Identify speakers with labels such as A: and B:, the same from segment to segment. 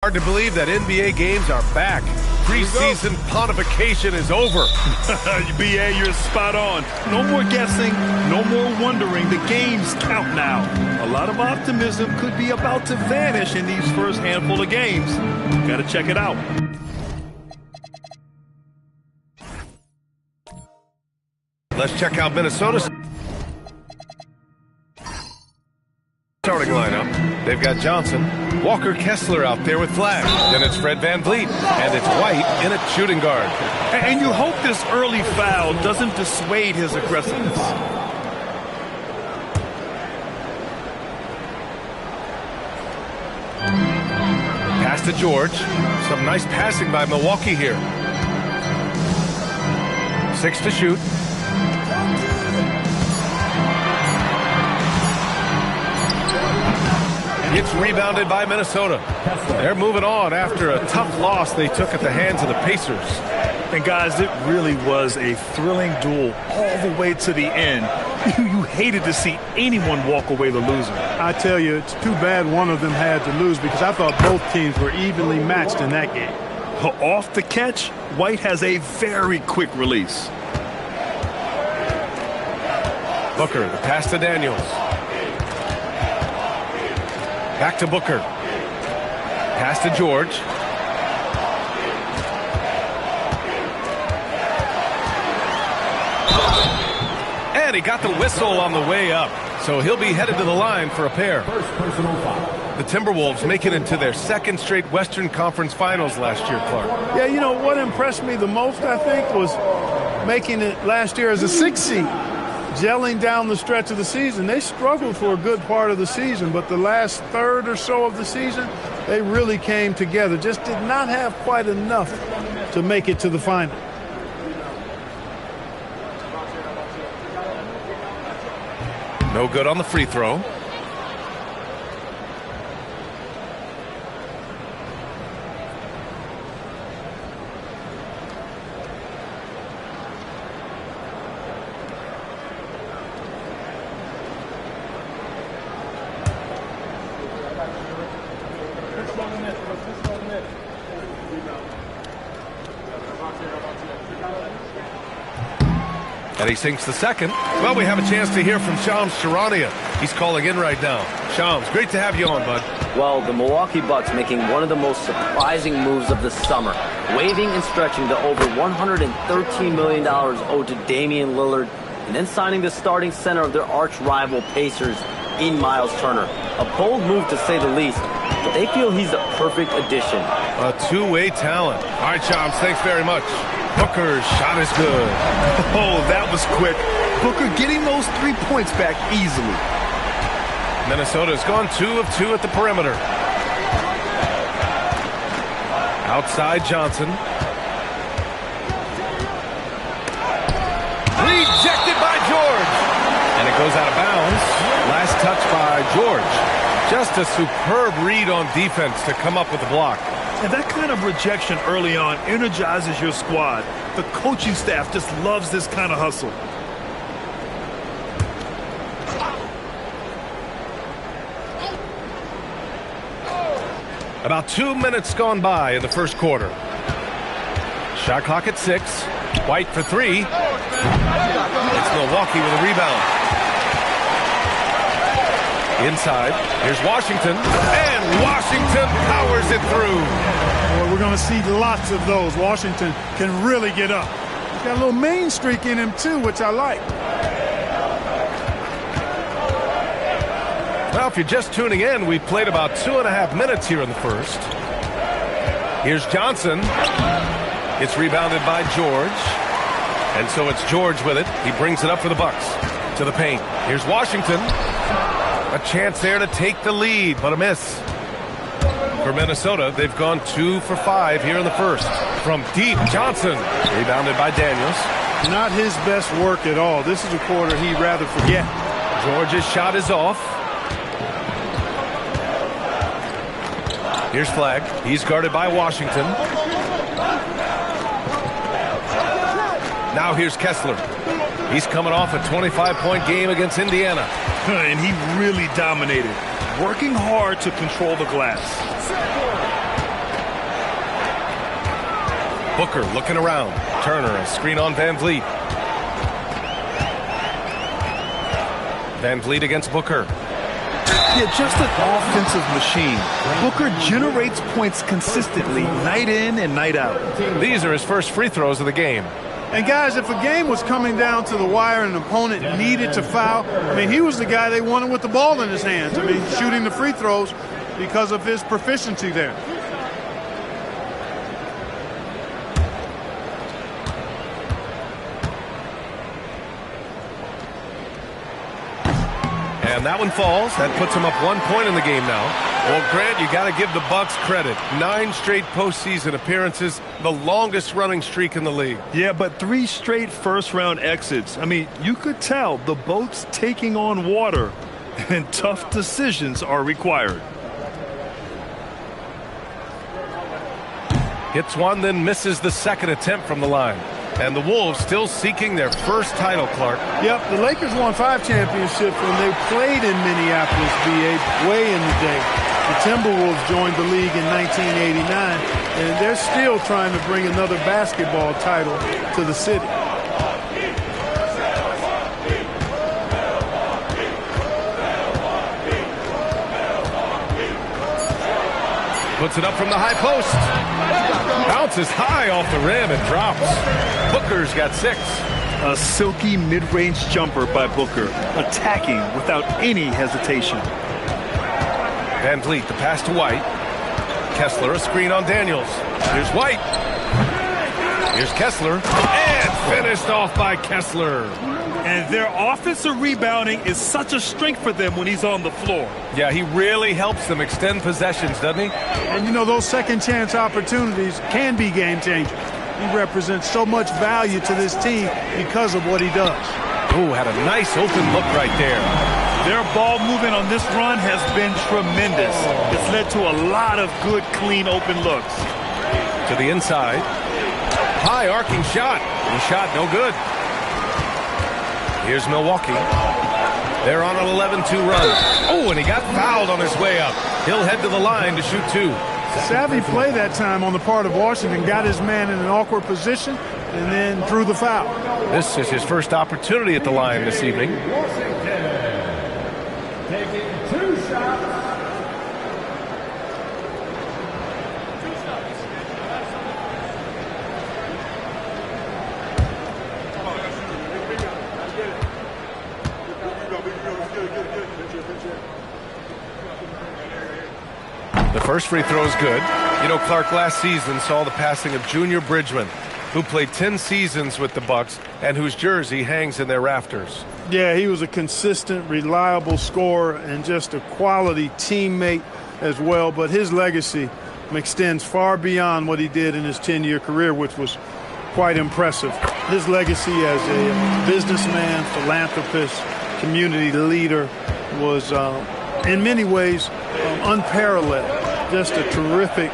A: Hard to believe that NBA games are back. Preseason pontification is over.
B: BA, you're spot on. No more guessing, no more wondering. The games count now. A lot of optimism could be about to vanish in these first handful of games. Got to check it out.
A: Let's check out Minnesota's starting lineup. They've got Johnson, Walker Kessler out there with Flagg. Then it's Fred VanVleet, and it's White in at shooting guard.
B: And you hope this early foul doesn't dissuade his aggressiveness.
A: Pass to George. Some nice passing by Milwaukee here. 6 to shoot. It's rebounded by Minnesota. They're moving on after a tough loss they took at the hands of the Pacers.
B: And guys, it really was a thrilling duel all the way to the end. You hated to see anyone walk away the loser.
C: I tell you, it's too bad one of them had to lose because I thought both teams were evenly matched in that game.
B: Off the catch, White has a very quick release.
A: Booker, the pass to Daniels. Back to Booker. Pass to George. And he got the whistle on the way up. So he'll be headed to the line for a pair. The Timberwolves make it into their second straight Western Conference Finals last year, Clark.
C: Yeah, you know, what impressed me the most, I think, was making it last year as a 6 seed. Gelling down the stretch of the season. They struggled for a good part of the season, but the last third or so of the season, they really came together. Just did not have quite enough to make it to the final.
A: No good on the free throw. And he sinks the second. Well, we have a chance to hear from Shams Charania. He's calling in right now. Shams, great to have you on, bud.
D: Well, the Milwaukee Bucks making one of the most surprising moves of the summer, waiving and stretching the over $113 million owed to Damian Lillard, and then signing the starting center of their arch rival Pacers in Miles Turner. A bold move to say the least, but they feel he's the perfect addition.
A: A two-way talent. All right, Shams, thanks very much. Booker's shot is good.
B: Oh, that was quick. Booker getting those 3 points back easily.
A: Minnesota's gone 2 of 2 at the perimeter. Outside Johnson. Rejected by George. And it goes out of bounds. Last touch by George. Just a superb read on defense to come up with the block.
B: And that kind of rejection early on energizes your squad. The coaching staff just loves this kind of hustle.
A: About 2 minutes gone by in the first quarter. Shot clock at 6. White for 3. It's Milwaukee with a rebound. Inside, here's Washington, and Washington powers it through.
C: Well, we're going to see lots of those. Washington can really get up. He's got a little main streak in him, too, which I like.
A: Well, if you're just tuning in, we played about 2.5 minutes here in the first. Here's Johnson. It's rebounded by George. And so it's George with it. He brings it up for the Bucks. To the paint. Here's Washington. A chance there to take the lead, but a miss. For Minnesota, they've gone 2 for 5 here in the first. From deep, Johnson. Rebounded by Daniels.
C: Not his best work at all. This is a quarter he'd rather forget.
A: George's shot is off. Here's Flagg. He's guarded by Washington. Now here's Kessler. He's coming off a 25-point game against Indiana.
B: And he really dominated, working hard to control the glass.
A: Booker looking around. Turner, a screen on Van Vliet. Van Vliet against Booker.
B: Yeah, just an offensive machine. Booker generates points consistently, night in and night out.
A: These are his first free throws of the game.
C: And guys, if a game was coming down to the wire and an opponent needed to foul, I mean, he was the guy they wanted with the ball in his hands. I mean, shooting the free throws because of his proficiency there.
A: And that one falls. That puts him up 1 point in the game now. Well, Grant, you got to give the Bucks credit. 9 straight postseason appearances, the longest running streak in the league.
B: Yeah, but 3 straight first-round exits. I mean, you could tell the boat's taking on water, and tough decisions are required.
A: Hits one, then misses the second attempt from the line. And the Wolves still seeking their first title, Clark.
C: Yep, the Lakers won 5 championships when they played in Minneapolis, VA, way in the day. The Timberwolves joined the league in 1989, and they're still trying to bring another basketball title to the city.
A: Puts it up from the high post. Bounces high off the rim and drops. Booker's got 6.
B: A silky mid-range jumper by Booker, attacking without any hesitation.
A: Van Vliet, the pass to White. Kessler, a screen on Daniels. Here's White. Here's Kessler. And finished off by Kessler.
B: And their offensive rebounding is such a strength for them when he's on the floor.
A: Yeah, he really helps them extend possessions, doesn't he?
C: And, you know, those second chance opportunities can be game changers. He represents so much value to this team because of what he does.
A: Oh, had a nice open look right there.
B: Their ball movement on this run has been tremendous. It's led to a lot of good, clean, open looks.
A: To the inside. High arcing shot. The shot no good. Here's Milwaukee. They're on an 11-2 run. Oh, and he got fouled on his way up. He'll head to the line to shoot 2.
C: Savvy play that time on the part of Washington. Got his man in an awkward position and then drew the foul.
A: This is his first opportunity at the line this evening.
E: Taking 2 shots.
A: The first free throw is good. You know, Clark, last season saw the passing of Junior Bridgman, who played 10 seasons with the Bucks and whose jersey hangs in their rafters.
C: Yeah, he was a consistent, reliable scorer and just a quality teammate as well. But his legacy extends far beyond what he did in his 10-year career, which was quite impressive. His legacy as a businessman, philanthropist, community leader was in many ways unparalleled. Just a terrific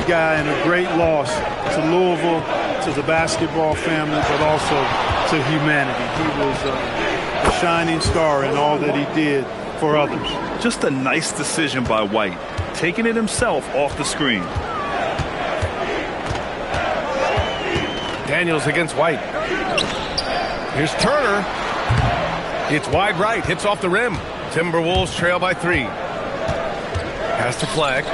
C: guy and a great loss to Louisville, to the basketball family, but also to humanity. He was a shining star in all that he did for others.
B: Just a nice decision by White, taking it himself off the screen.
A: Daniels against White. Here's Turner. It's wide right, hits off the rim. Timberwolves trail by 3. Pass to Flag.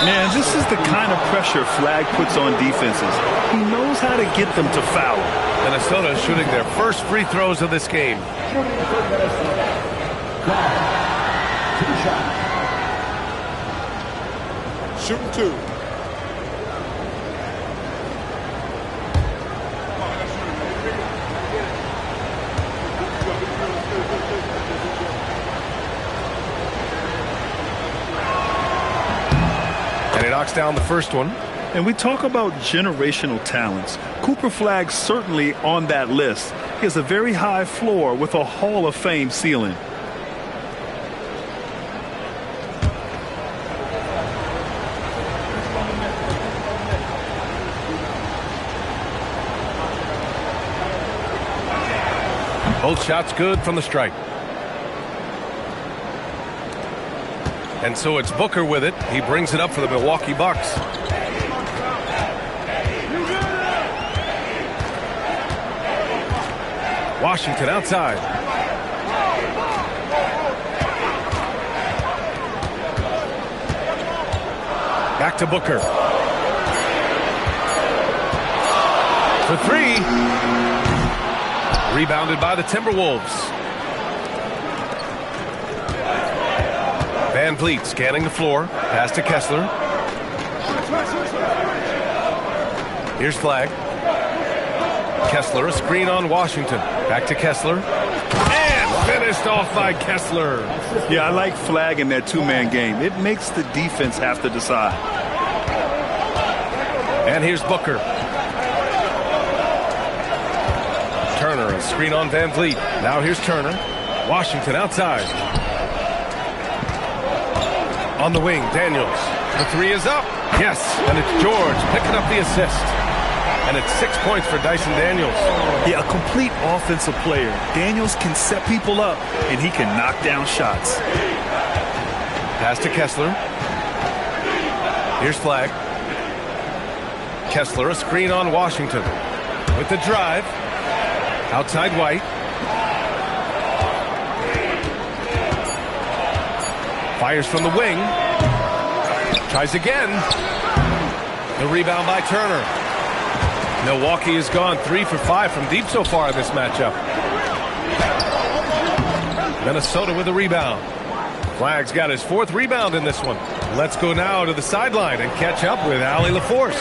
B: Man, this is the kind of pressure Flag puts on defenses. He knows how to get them to foul.
A: Minnesota shooting their first free throws of this game.
E: 2 shots.
C: Shooting 2.
A: And he knocks down the first one.
B: And we talk about generational talents. Cooper Flag's certainly on that list. He has a very high floor with a Hall of Fame ceiling.
A: Both shots good from the stripe. And so it's Booker with it. He brings it up for the Milwaukee Bucks. Washington outside. Back to Booker. For three. Rebounded by the Timberwolves. Van Vliet scanning the floor. Pass to Kessler. Here's Flagg. Kessler, a screen on Washington. Back to Kessler. And finished off by Kessler.
B: Yeah, I like Flagg in that two-man game. It makes the defense have to decide.
A: And here's Booker. Turner, a screen on Van Vliet. Now here's Turner. Washington outside. On the wing, Daniels. The three is up. Yes, and it's George picking up the assist. And it's 6 points for Dyson Daniels.
B: Yeah, a complete offensive player. Daniels can set people up, and he can knock down shots.
A: Pass to Kessler. Here's Flagg. Kessler, a screen on Washington. With the drive. Outside White. Fires from the wing. Tries again. The rebound by Turner. Milwaukee has gone 3 for 5 from deep so far in this matchup. Minnesota with a rebound. Flagg's got his 4th rebound in this one. Let's go now to the sideline and catch up with Allie LaForce.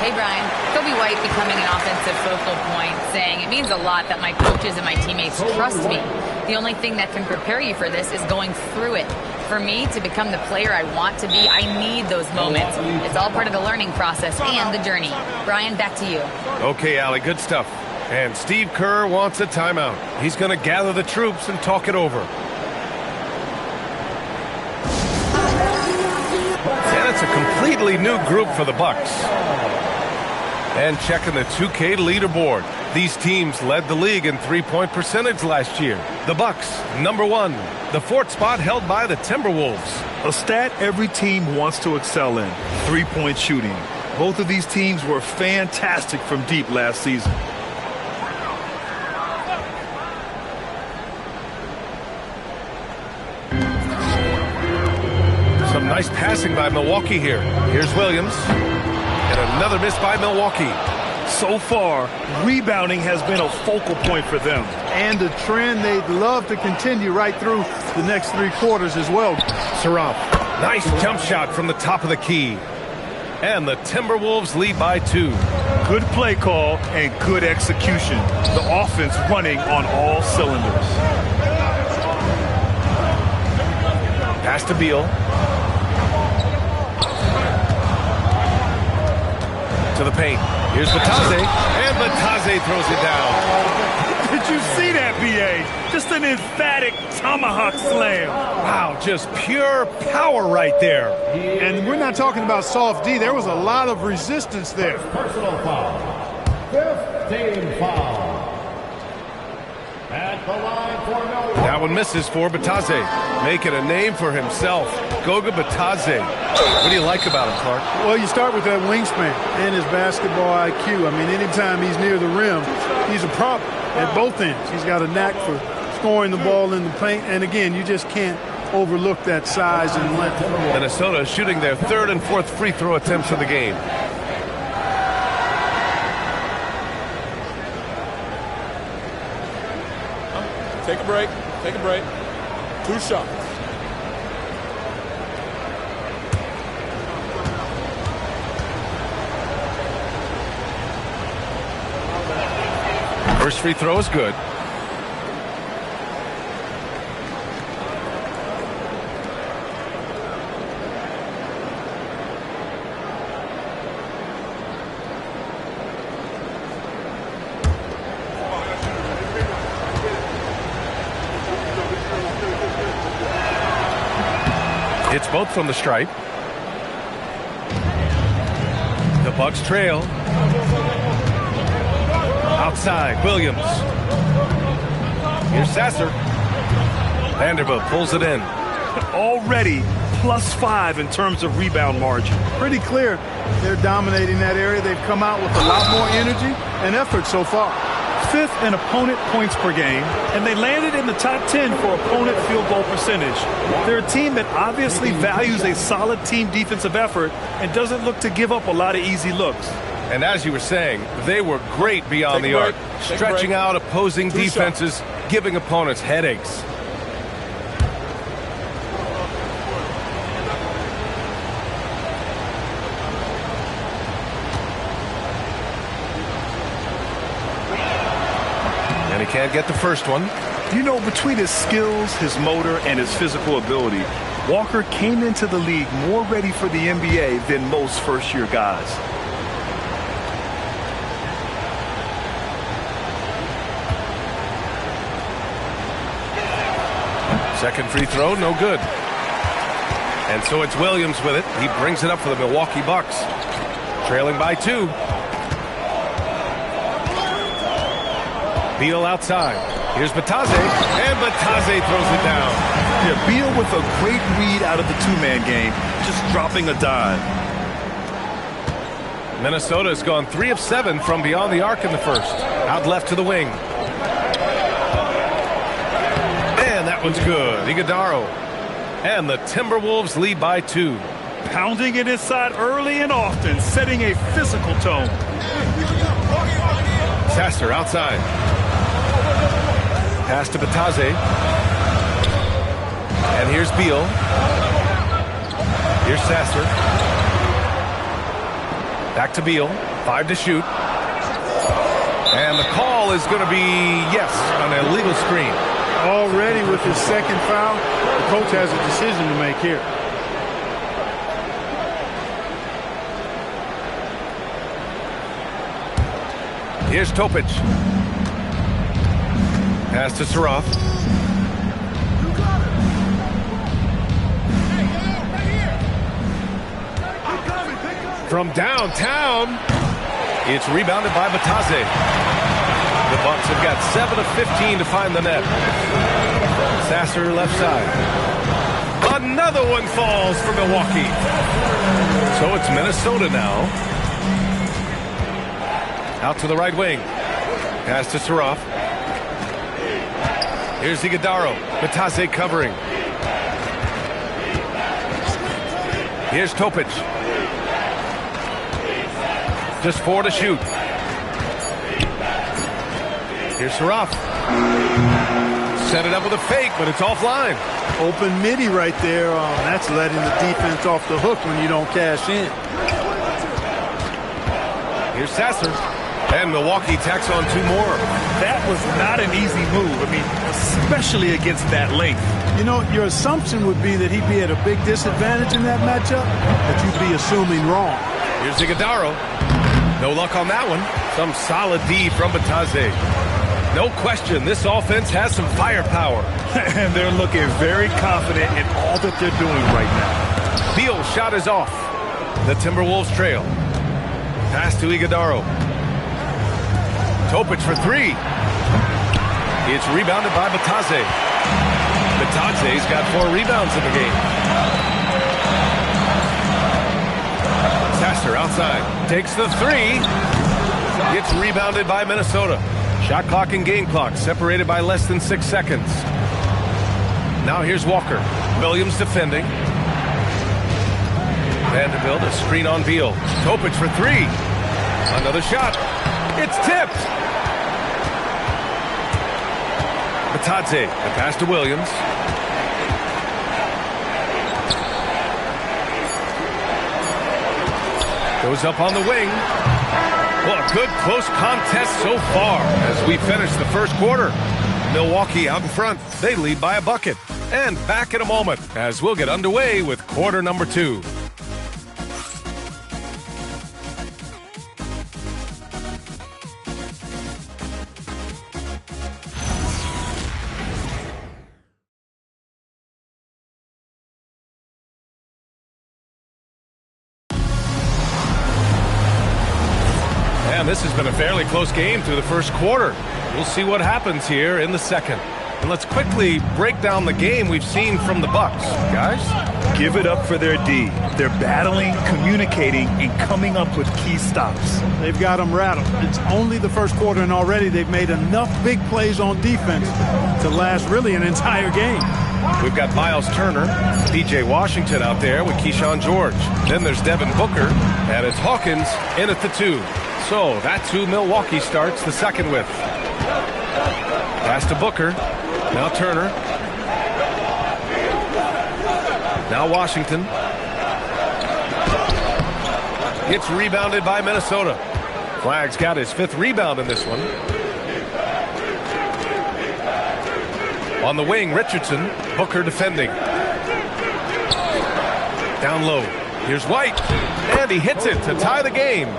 F: Hey, Brian. Kobe White becoming an offensive focal point, saying it means a lot that my coaches and my teammates trust me. The only thing that can prepare you for this is going through it. For me to become the player I want to be, I need those moments. It's all part of the learning process and the journey. Brian, back to you.
A: Okay, Allie, good stuff. And Steve Kerr wants a timeout. He's going to gather the troops and talk it over. And it's a completely new group for the Bucks. And checking the 2K leaderboard. These teams led the league in three-point percentage last year. The Bucks, #1. The 4th spot held by the Timberwolves.
B: A stat every team wants to excel in, three-point shooting. Both of these teams were fantastic from deep last season.
A: Some nice passing by Milwaukee here. Here's Williams. And another miss by Milwaukee.
B: So far, rebounding has been a focal point for them.
C: And a trend they'd love to continue right through the next 3 quarters as well.
A: Surratt, nice jump shot from the top of the key. And the Timberwolves lead by 2.
B: Good play call and good execution. The offense running on all cylinders.
A: Pass to Beal. To the paint. Here's Batadze, and Batadze throws it down.
B: Did you see that, B.A.? Just an emphatic tomahawk slam.
A: Wow, just pure power right there.
C: And we're not talking about soft D. There was a lot of resistance there.
E: Personal foul. 5th team foul. At the line for Milwaukee.
A: That one misses for Batadze. Making a name for himself. Goga Batadze. What do you like about him, Clark?
C: Well, you start with that wingspan and his basketball IQ. I mean, anytime he's near the rim, he's a problem at both ends. He's got a knack for scoring the ball in the paint. And again, you just can't overlook that size and length.
A: Minnesota shooting their 3rd and 4th free throw attempts of the game.
G: Take a break. Take a break. 2 shots.
A: First free throw is good. It's both from the stripe. The Bucks trail. Outside, Williams. Here's Sasser. Vanderbilt pulls it in.
B: Already +5 in terms of rebound margin.
C: Pretty clear they're dominating that area. They've come out with a lot more energy and effort so far.
B: 5th in opponent points per game, and they landed in the top 10 for opponent field goal percentage. They're a team that obviously values a solid team defensive effort and doesn't look to give up a lot of easy looks.
A: And as you were saying, they were great beyond the arc, stretching out opposing defenses, giving opponents headaches. And he can't get the first one.
B: You know, between his skills, his motor, and his physical ability, Walker came into the league more ready for the NBA than most first-year guys.
A: Second free throw, no good. And so it's Williams with it. He brings it up for the Milwaukee Bucks. Trailing by 2. Beal outside. Here's Batadze, and Batadze throws it down.
B: Yeah, Beal with a great read out of the two-man game, just dropping a dime.
A: Minnesota has gone 3 of 7 from beyond the arc in the first. Out left to the wing. And that one's good. Iguodaro. And the Timberwolves lead by 2.
B: Pounding it inside early and often, setting a physical tone.
A: Sasser outside. Pass to Batadze. And here's Beal. Here's Sasser. Back to Beal. 5 to shoot. And the call is going to be, yes, an illegal screen.
C: Already with his second foul, the coach has a decision to make here.
A: Here's Topic. Pass to Saraf. From downtown, it's rebounded by Batadze. The Bucks have got 7 of 15 to find the net. Sasser left side. Another one falls for Milwaukee. So it's Minnesota now. Out to the right wing. Pass to Saraf. Here's Iguodaro. Batadze covering. Here's Topic. Just 4 to shoot. Here's Saraf. Set it up with a fake, but it's offline.
C: Open midi right there. That's letting the defense off the hook when you don't cash in.
A: Here's Sasser. And Milwaukee tacks on 2 more.
B: That was not an easy move. I mean, especially against that length.
C: You know, your assumption would be that he'd be at a big disadvantage in that matchup, but you'd be assuming wrong.
A: Here's Iguodaro. No luck on that one. Some solid D from Batadze. No question, this offense has some firepower.
B: And they're looking very confident in all that they're doing right now.
A: Beal's shot is off. The Timberwolves trail. Pass to Iguodaro. Topic for 3. It's rebounded by Batadze. Batadze's got 4 rebounds in the game. Sasser outside. Takes the 3. Gets rebounded by Minnesota. Shot clock and game clock separated by less than 6 seconds. Now here's Walker. Williams defending. Vanderbilt, a screen on Beal. Topic for 3. Another shot. It's tipped. Batadze, the pass to Williams. Goes up on the wing. Well, a good close contest so far as we finish the first quarter. Milwaukee out in front. They lead by a bucket. And back in a moment as we'll get underway with quarter number 2. And this has been a fairly close game through the first quarter. We'll see what happens here in the second. And let's quickly break down the game we've seen from the Bucks. Guys?
B: Give it up for their D. They're battling, communicating, and coming up with key stops.
C: They've got them rattled. It's only the first quarter, and already they've made enough big plays on defense to last really an entire game.
A: We've got Miles Turner, P.J. Washington out there with Keyshawn George. Then there's Devin Booker, and it's Hawkins in at the 2. So that's who Milwaukee starts the second with. Pass to Booker. Now Turner. Now Washington. It's rebounded by Minnesota. Flagg's got his 5th rebound in this one. On the wing, Richardson. Booker defending. Down low. Here's White. And he hits it to tie the game.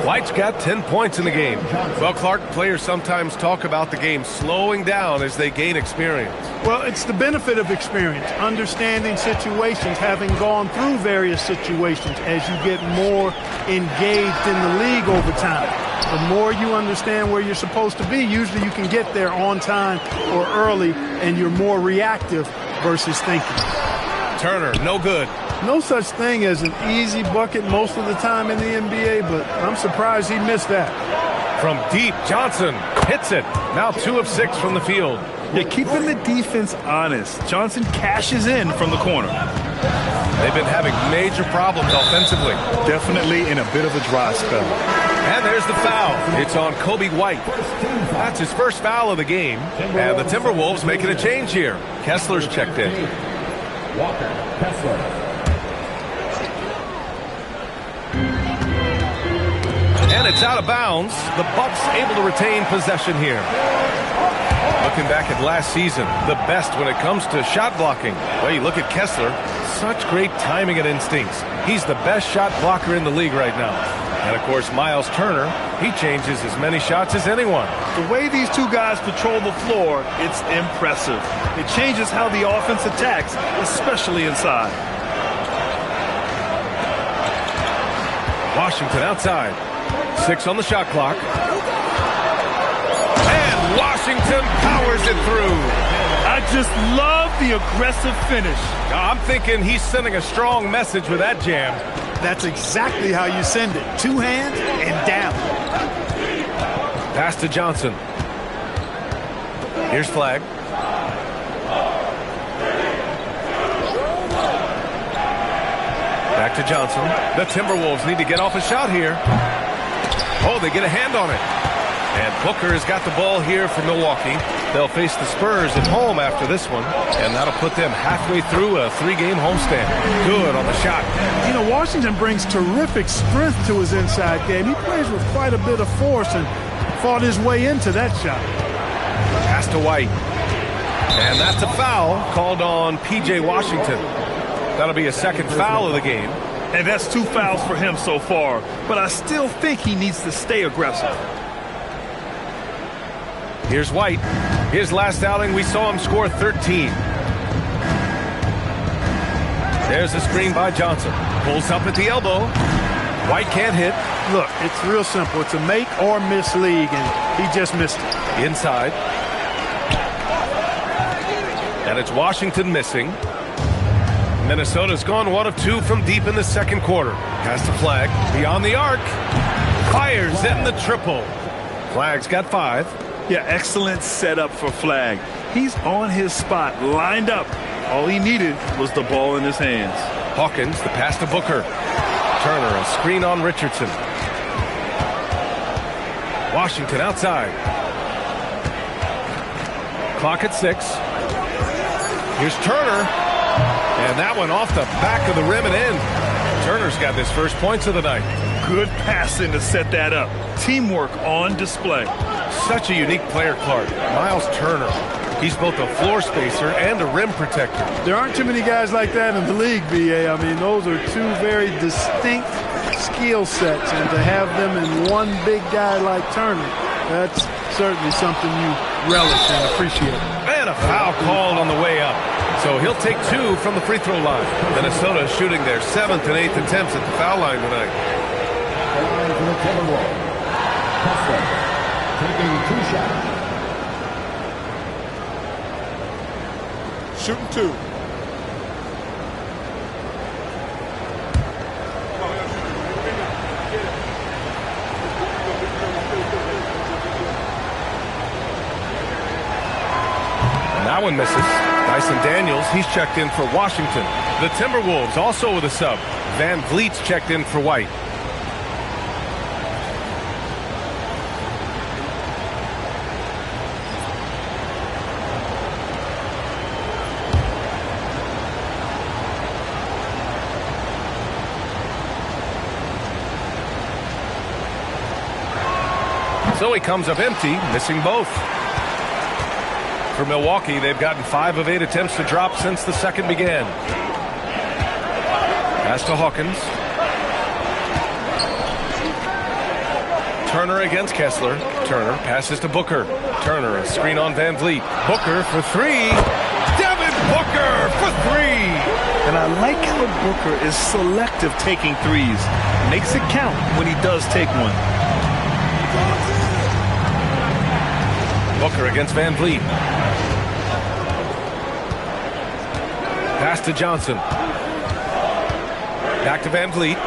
A: White's got 10 points in the game. Well, Clark, players sometimes talk about the game slowing down as they gain experience.
C: Well, it's the benefit of experience, understanding situations, having gone through various situations as you get more engaged in the league over time. The more you understand where you're supposed to be, usually you can get there on time or early, and you're more reactive versus thinking.
A: Turner, no good.
C: No such thing as an easy bucket most of the time in the NBA, but I'm surprised he missed that.
A: From deep, Johnson hits it. Now 2 of 6 from the field.
B: Yeah, keeping the defense honest. Johnson cashes in from the corner.
A: They've been having major problems offensively.
B: Definitely in a bit of a dry spell.
A: And there's the foul. It's on Kobe White. That's his first foul of the game. And the Timberwolves making a change here. Kessler's checked in.
E: Walker Kessler.
A: And it's out of bounds. The Bucks able to retain possession here. Looking back at last season, the best when it comes to shot blocking. Well, you look at Kessler, such great timing and instincts. He's the best shot blocker in the league right now. And, of course, Miles Turner, he changes as many shots as anyone.
B: The way these two guys patrol the floor, it's impressive. It changes how the offense attacks, especially inside.
A: Washington outside. 6 on the shot clock. And Washington powers it through.
B: I just love the aggressive finish.
A: I'm thinking he's sending a strong message with that jam.
C: That's exactly how you send it. 2 hands and down.
A: Pass to Johnson. Here's Flag. Back to Johnson. The Timberwolves need to get off a shot here. Oh, they get a hand on it. And Booker has got the ball here for Milwaukee. They'll face the Spurs at home after this one, and that'll put them halfway through a 3-game homestand. Good on the shot.
C: You know, Washington brings terrific strength to his inside game. He plays with quite a bit of force and fought his way into that shot.
A: Pass to White. And that's a foul called on P.J. Washington. That'll be a second foul of the game.
B: And that's 2 fouls for him so far. But I still think he needs to stay aggressive.
A: Here's White. His last outing, we saw him score 13. There's a screen by Johnson. Pulls up at the elbow. White can't hit.
C: Look, it's real simple. It's a make or miss league, and he just missed it.
A: Inside. And it's Washington missing. Minnesota's gone 1 of 2 from deep in the second quarter. Has the Flag. Beyond the arc. Fires in the triple. Flag's got 5.
B: Yeah, excellent setup for Flag. He's on his spot, lined up. All he needed was the ball in his hands.
A: Hawkins, the pass to Booker. Turner, a screen on Richardson. Washington outside. Clock at 6. Here's Turner. And that one off the back of the rim and in. Turner's got his first points of the night.
B: Good passing to set that up. Teamwork on display.
A: Such a unique player, Clark. Miles Turner. He's both a floor spacer and a rim protector.
C: There aren't too many guys like that in the league, B.A. I mean, those are 2 very distinct skill sets, and to have them in one big guy like Turner, that's certainly something you relish and appreciate.
A: And a foul called on the way up. So he'll take 2 from the free throw line. Minnesota shooting their 7th and 8th attempts at the foul line tonight.
E: Taking 2 shots.
G: Shooting 2.
A: That one misses. Dyson Daniels, he's checked in for Washington. The Timberwolves also with a sub. Van Vliet's checked in for White. So he comes up empty, missing both. For Milwaukee, they've gotten 5 of 8 attempts to drop since the second began. Pass to Hawkins. Turner against Kessler. Turner passes to Booker. Turner, a screen on Van Vliet. Booker for 3. Devin Booker for 3.
B: And I like how Booker is selective taking threes. Makes it count when he does take one.
A: Booker against Van Vliet. Pass to Johnson. Back to Van Vliet.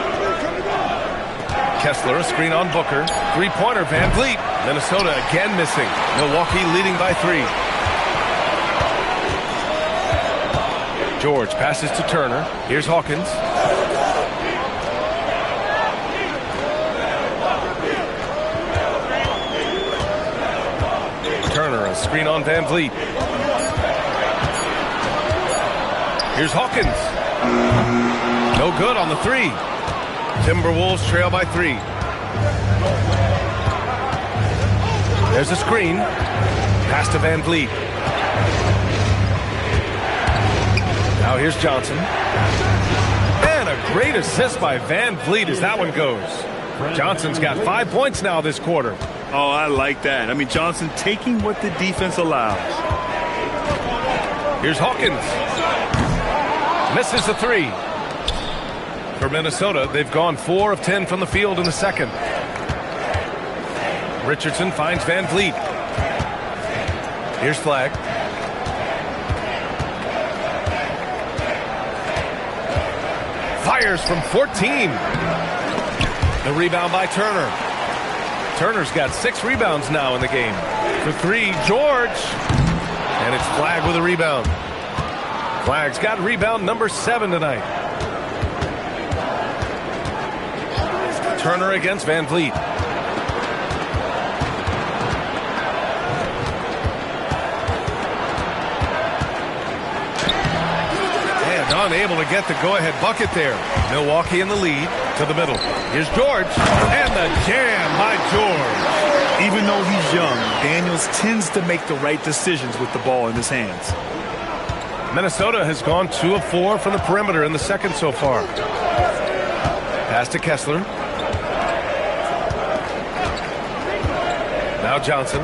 A: Kessler, a screen on Booker. Three-pointer, Van Vliet. Minnesota again missing. Milwaukee leading by 3. George passes to Turner. Here's Hawkins. Turner, a screen on Van Vliet. Here's Hawkins. No good on the 3. Timberwolves trail by 3. There's a screen. Pass to Van Vliet. Now here's Johnson. And a great assist by Van Vliet as that one goes. Johnson's got 5 points now this quarter.
B: Oh, I like that. I mean, Johnson taking what the defense allows.
A: Here's Hawkins. Misses the 3. For Minnesota, they've gone 4 of 10 from the field in the second. Richardson finds Van Vliet. Here's Flagg. Fires from 14. The rebound by Turner. Turner's got 6 rebounds now in the game. For 3, George. And it's Flagg with a rebound. Flagg's got rebound number 7 tonight. Turner against Van Vliet. And unable to get the go-ahead bucket there. Milwaukee in the lead to the middle. Here's George. And the jam by George.
B: Even though he's young, Daniels tends to make the right decisions with the ball in his hands.
A: Minnesota has gone 2 of 4 from the perimeter in the second so far. Pass to Kessler. Now Johnson.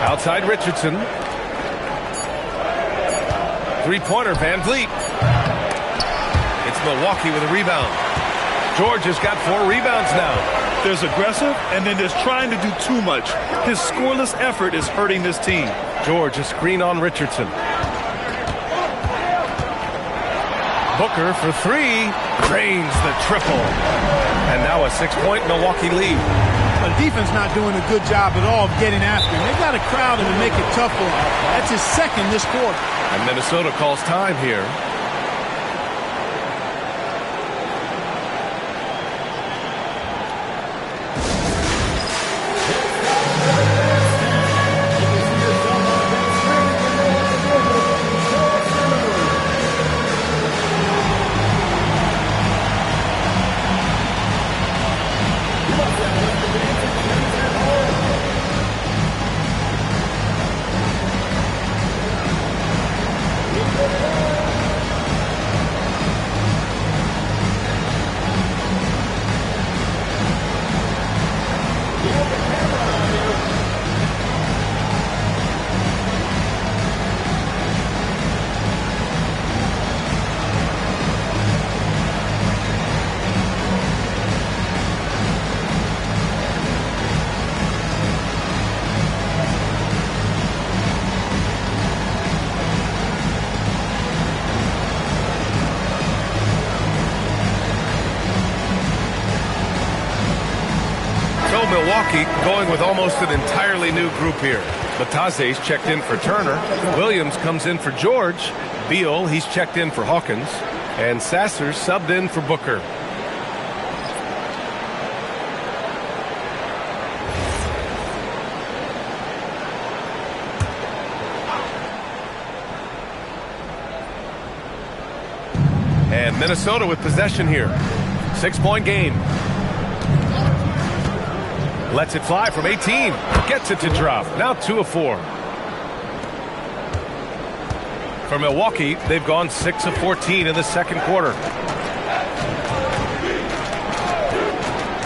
A: Outside Richardson. Three-pointer, Van Vliet. It's Milwaukee with a rebound. George has got 4 rebounds now.
B: There's aggressive, and then there's trying to do too much. His scoreless effort is hurting this team.
A: George, a screen on Richardson. Booker for 3. Drains the triple. And now a 6-point Milwaukee lead.
C: The defense not doing a good job at all of getting after him. They've got to crowd him and make it tough for him. That's his second this quarter.
A: And Minnesota calls time here. So Milwaukee going with almost an entirely new group here. Bataze's checked in for Turner. Williams comes in for George. Beal, he's checked in for Hawkins. And Sasser's subbed in for Booker. And Minnesota with possession here. 6-point game. Lets it fly from 18. Gets it to drop. Now 2 of 4. For Milwaukee, they've gone 6 of 14 in the second quarter.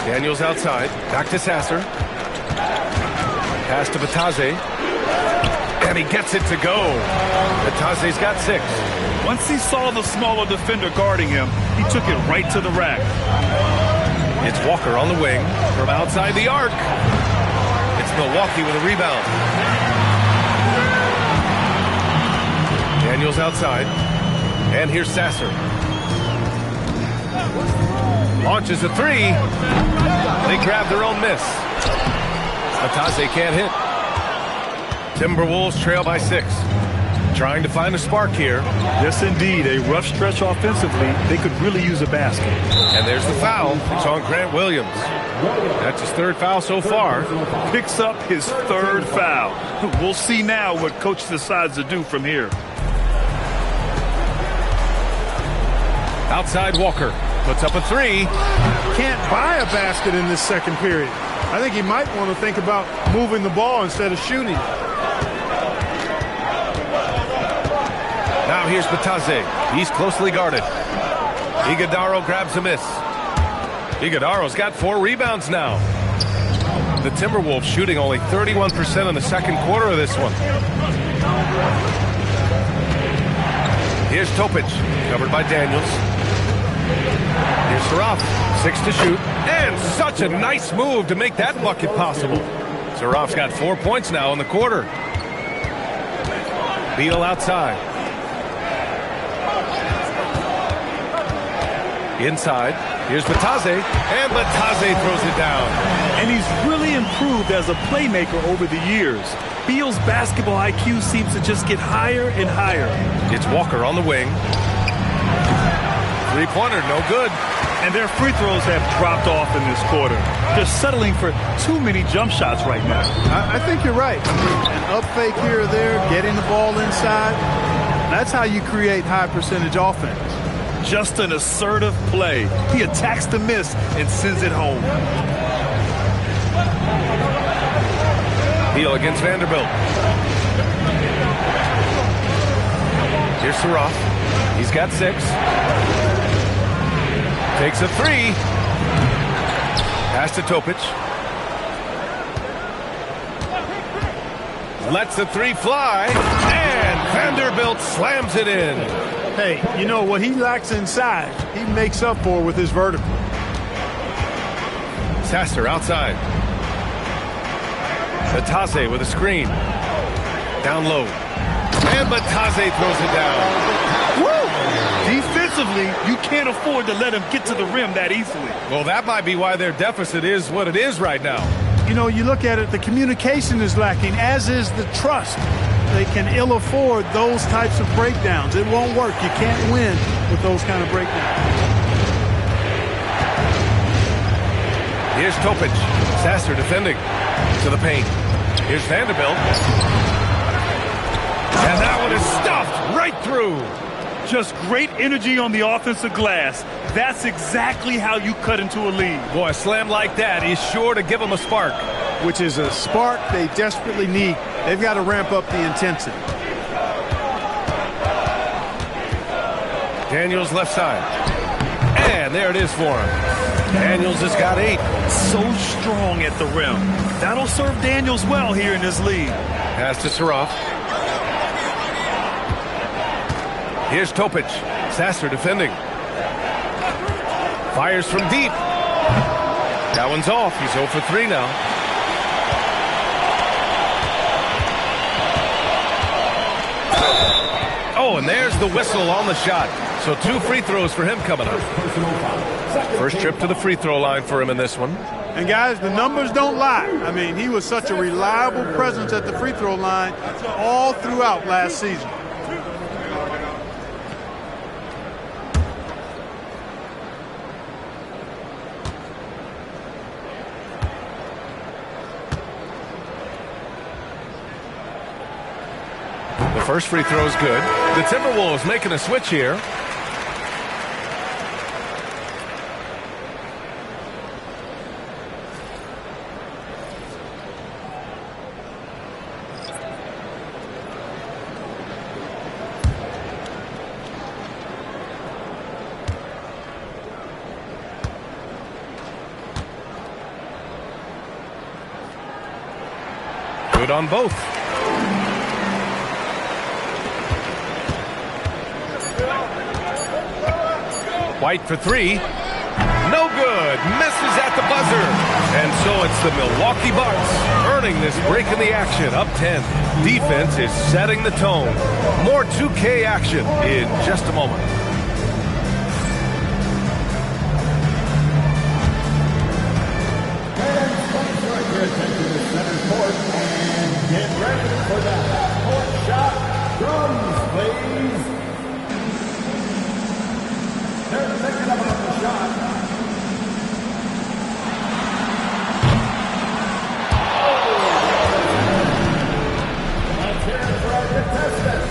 A: Daniels outside. Back to Sasser. Pass to Bataze. And he gets it to go. Bataze's got 6.
B: Once he saw the smaller defender guarding him, he took it right to the rack.
A: It's Walker on the wing from outside the arc. It's Milwaukee with a rebound. Daniels outside. And here's Sasser. Launches a 3. They grab their own miss. Bataze can't hit. Timberwolves trail by 6. Trying to find a spark here.
B: Yes, indeed. A rough stretch offensively. They could really use a basket.
A: And there's the foul. It's on Grant Williams. That's his 3rd foul so far.
B: Picks up his 3rd foul. We'll see now what coach decides to do from here.
A: Outside Walker. Puts up a 3.
C: Can't buy a basket in this second period. I think he might want to think about moving the ball instead of shooting.
A: Now here's Bataze. He's closely guarded. Iguodaro grabs a miss. Iguodaro's got 4 rebounds now. The Timberwolves shooting only 31% in the second quarter of this one. Here's Topic, covered by Daniels. Here's Saraf, 6 to shoot. And such a nice move to make that bucket possible. Saraf's got 4 points now in the quarter. Beal outside. Inside, here's Bataze, and Bataze throws it down.
B: And he's really improved as a playmaker over the years. Beal's basketball IQ seems to just get higher and higher.
A: It's Walker on the wing. 3-pointer, no good.
B: And their free throws have dropped off in this quarter. They're settling for too many jump shots right now.
C: I think you're right. An up fake here or there, getting the ball inside. That's how you create high percentage offense.
B: Just an assertive play. He attacks the miss and sends it home.
A: Beal against Vanderbilt. Here's Saraf. He's got 6. Takes a 3. Pass to Topic. Lets the 3 fly. And Vanderbilt slams it in.
C: Hey, you know what he lacks inside, he makes up for with his vertical.
A: Sasser outside. Bataze with a screen. Down low. And Bataze throws it down.
B: Woo! Defensively, you can't afford to let him get to the rim that easily.
A: Well, that might be why their deficit is what it is right now.
C: You know, you look at it, the communication is lacking, as is the trust. They can ill afford those types of breakdowns. It won't work. You can't win with those kind of breakdowns.
A: Here's Topic. Sasser defending to the paint. Here's Vanderbilt. And that one is stuffed right through.
B: Just great energy on the offensive glass. That's exactly how you cut into a lead.
A: Boy, a slam like that is sure to give them a spark.
C: Which is a spark they desperately need. They've got to ramp up the intensity.
A: Daniels left side. And there it is for him. Daniels has got 8.
B: So strong at the rim. That'll serve Daniels well here in this league.
A: Pass to Saraf. Here's Topic. Sasser defending. Fires from deep. That one's off. He's 0 for 3 now. Oh, and there's the whistle on the shot. So 2 free throws for him coming up. First trip to the free throw line for him in this one.
C: And, guys, the numbers don't lie. I mean, he was such a reliable presence at the free throw line all throughout last season.
A: The first free throw is good. The Timberwolves making a switch here. Good on both. White for three. No good. Misses at the buzzer. And so it's the Milwaukee Bucks earning this break in the action. Up 10. Defense is setting the tone. More 2K action in just a moment.
E: Get ready for the half-court shot. Drums, please. They're thinking about the shot. Let's hear it for our contestants.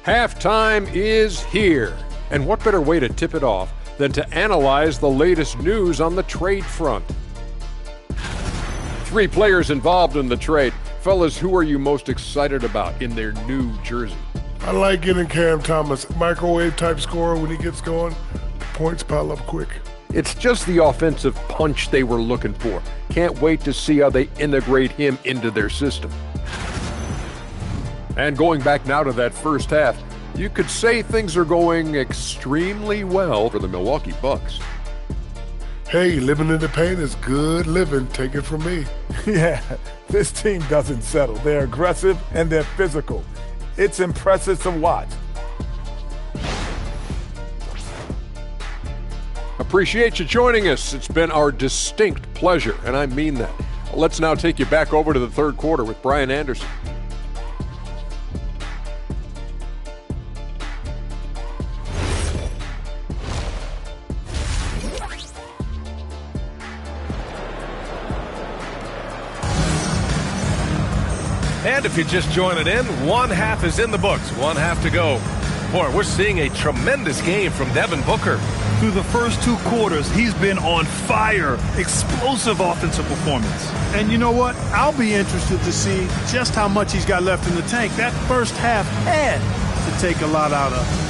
H: Halftime is here, and what better way to tip it off than to analyze the latest news on the trade front. 3 players involved in the trade. Fellas, who are you most excited about in their new jersey?
I: I like getting Cam Thomas. Microwave type scorer when he gets going. The points pile up quick.
H: It's just the offensive punch they were looking for. Can't wait to see how they integrate him into their system. And going back now to that first half, you could say things are going extremely well for the Milwaukee Bucks.
I: Hey, living in the paint is good living. Take it from me.
J: Yeah, this team doesn't settle. They're aggressive and they're physical. It's impressive to watch.
H: Appreciate you joining us. It's been our distinct pleasure, and I mean that. Let's now take you back over to the third quarter with Brian Anderson.
A: And if you're just joining in, one half is in the books, one half to go. Boy, we're seeing a tremendous game from Devin Booker.
B: Through the first 2 quarters, he's been on fire. Explosive offensive performance.
C: And you know what? I'll be interested to see just how much he's got left in the tank. That first half had to take a lot out of him.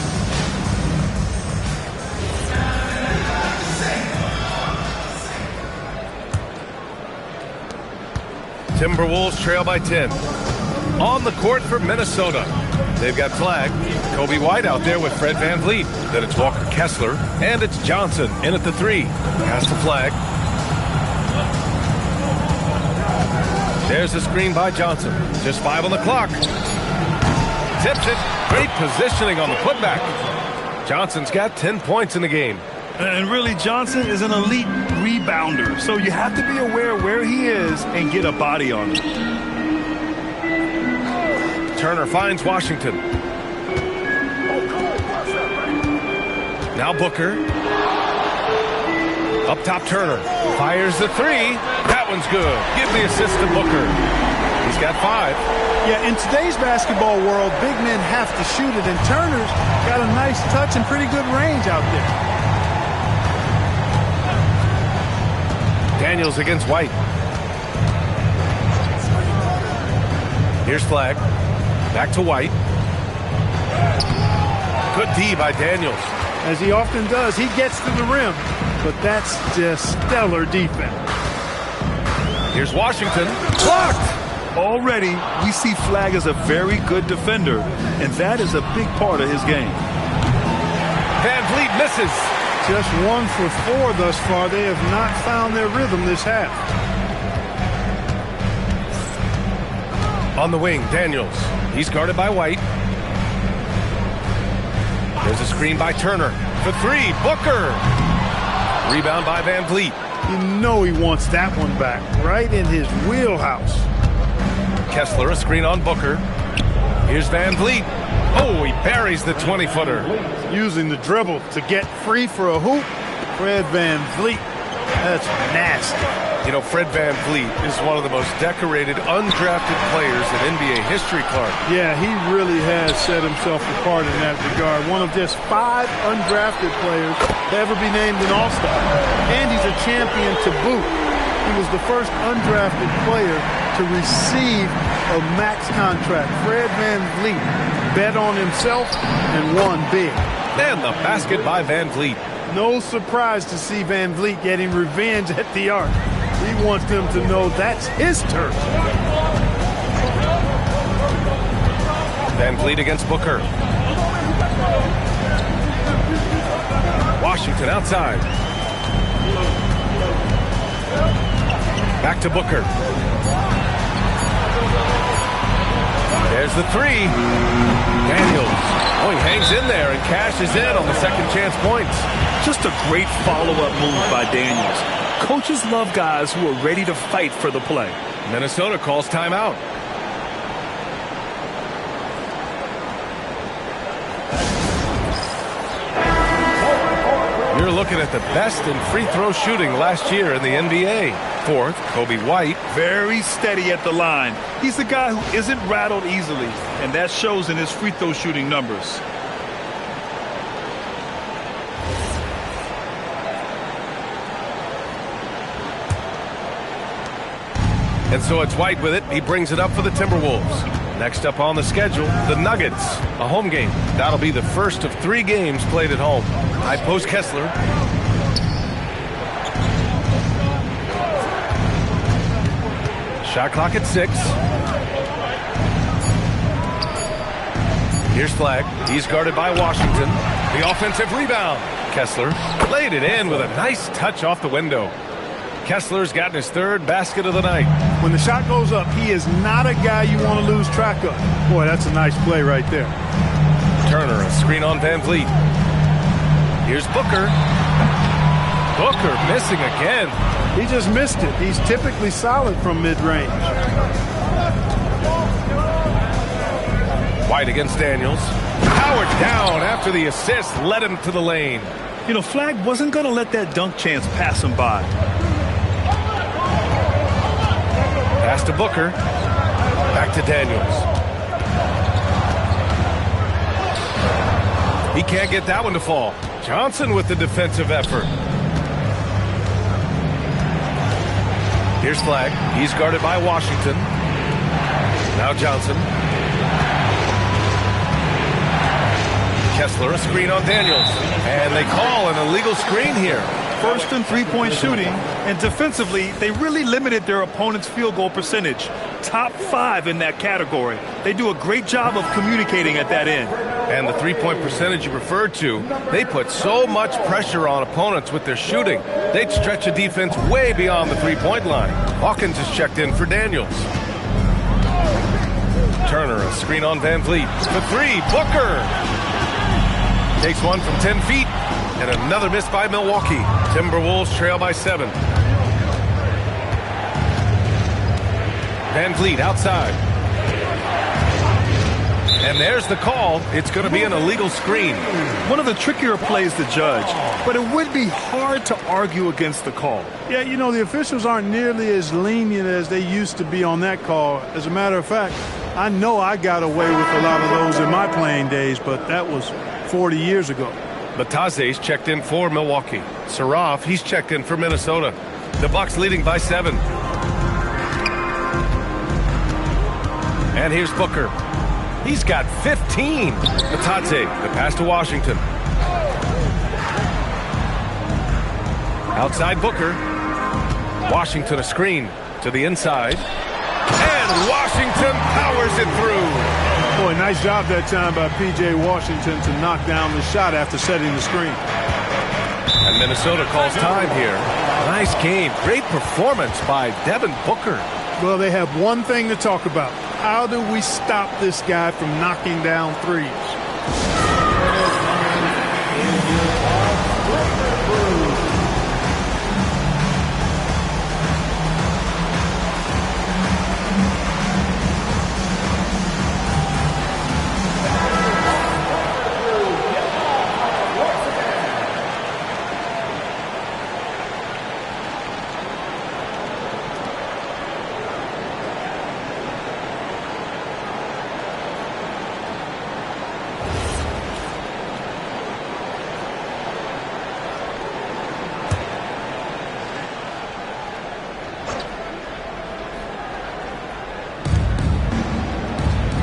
A: Timberwolves trail by 10. On the court for Minnesota. They've got flag. Kobe White out there with Fred VanVleet. Then it's Walker Kessler. And it's Johnson in at the 3. Pass the flag. There's the screen by Johnson. Just 5 on the clock. Tips it. Great positioning on the putback. Johnson's got 10 points in the game.
B: And really, Johnson is an elite rebounder. So you have to be aware where he is and get a body on him.
A: Turner finds Washington. Now Booker. Up top, Turner. Fires the 3. That one's good. Give the assist to Booker. He's got 5.
C: Yeah, in today's basketball world, big men have to shoot it, and Turner's got a nice touch and pretty good range out there.
A: Daniels against White. Here's flag. Back to White. Good D by Daniels.
C: As he often does, he gets to the rim, but that's just stellar defense.
A: Here's Washington. Blocked!
B: Already, we see Flag as a very good defender, and that is a big part of his game.
A: VanVleet misses.
C: Just 1 for 4 thus far. They have not found their rhythm this half.
A: On the wing, Daniels. He's guarded by White. There's a screen by Turner. For three, Booker. Rebound by Van Vliet.
C: You know he wants that one back, right in his wheelhouse.
A: Kessler, a screen on Booker. Here's Van Vliet. Oh, he buries the 20-footer.
C: Using the dribble to get free for a hoop. Fred Van Vliet. That's nasty.
A: You know, Fred Van Vliet is one of the most decorated, undrafted players in NBA history, Clark.
C: Yeah, he really has set himself apart in that regard. One of just 5 undrafted players to ever be named an All-Star. And he's a champion to boot. He was the first undrafted player to receive a max contract. Fred Van Vliet bet on himself and won big.
A: And the basket by Van Vliet.
C: No surprise to see Van Vliet getting revenge at the arc. He wants them to know that's his turf.
A: Van Vliet against Booker. Washington outside. Back to Booker. There's the three. Daniels. Oh, he hangs in there and cashes in on the second chance points.
B: Just a great follow-up move by Daniels. Coaches love guys who are ready to fight for the play.
A: Minnesota calls timeout. You're looking at the best in free throw shooting last year in the NBA. Fourth, Kobe White.
B: Very steady at the line. He's the guy who isn't rattled easily, and that shows in his free throw shooting numbers.
A: And so it's White with it. He brings it up for the Timberwolves. Next up on the schedule, the Nuggets. A home game. That'll be the first of 3 games played at home. High post Kessler. Shot clock at 6. Here's Flagg. He's guarded by Washington. The offensive rebound. Kessler laid it in with a nice touch off the window. Kessler's gotten his 3rd basket of the night.
C: When the shot goes up, he is not a guy you want to lose track of. Boy, that's a nice play right there.
A: Turner, a screen on Van Vliet. Here's Booker. Booker missing again.
C: He just missed it. He's typically solid from mid-range.
A: White against Daniels. Powered down after the assist led him to the lane.
B: You know, Flagg wasn't going to let that dunk chance pass him by.
A: Pass to Booker. Back to Daniels. He can't get that one to fall. Johnson with the defensive effort. Here's Flagg. He's guarded by Washington. Now Johnson. Kessler, a screen on Daniels. And they call an illegal screen here.
B: First and three-point shooting, and defensively, they really limited their opponent's field goal percentage. Top 5 in that category. They do a great job of communicating at that end.
A: And the three-point percentage you referred to, they put so much pressure on opponents with their shooting, they'd stretch a defense way beyond the three-point line. Hawkins is checked in for Daniels. Turner, a screen on Van Vliet. For 3, Booker. Takes one from 10 feet. And another miss by Milwaukee. Timberwolves trail by 7. Van Vliet outside. And there's the call. It's going to be an illegal screen.
B: One of the trickier plays to judge, but it would be hard to argue against the call.
C: Yeah, you know, the officials aren't nearly as lenient as they used to be on that call. As a matter of fact, I know I got away with a lot of those in my playing days, but that was 40 years ago.
A: Bataze's checked in for Milwaukee. Saraf, he's checked in for Minnesota. The Bucks leading by 7. And here's Booker. He's got 15. Bataze, the pass to Washington. Outside Booker. Washington a screen to the inside. And Washington powers it through.
C: Boy, nice job that time by P.J. Washington to knock down the shot after setting the screen.
A: And Minnesota calls time here. Nice game. Great performance by Devin Booker.
C: Well, they have one thing to talk about. How do we stop this guy from knocking down threes?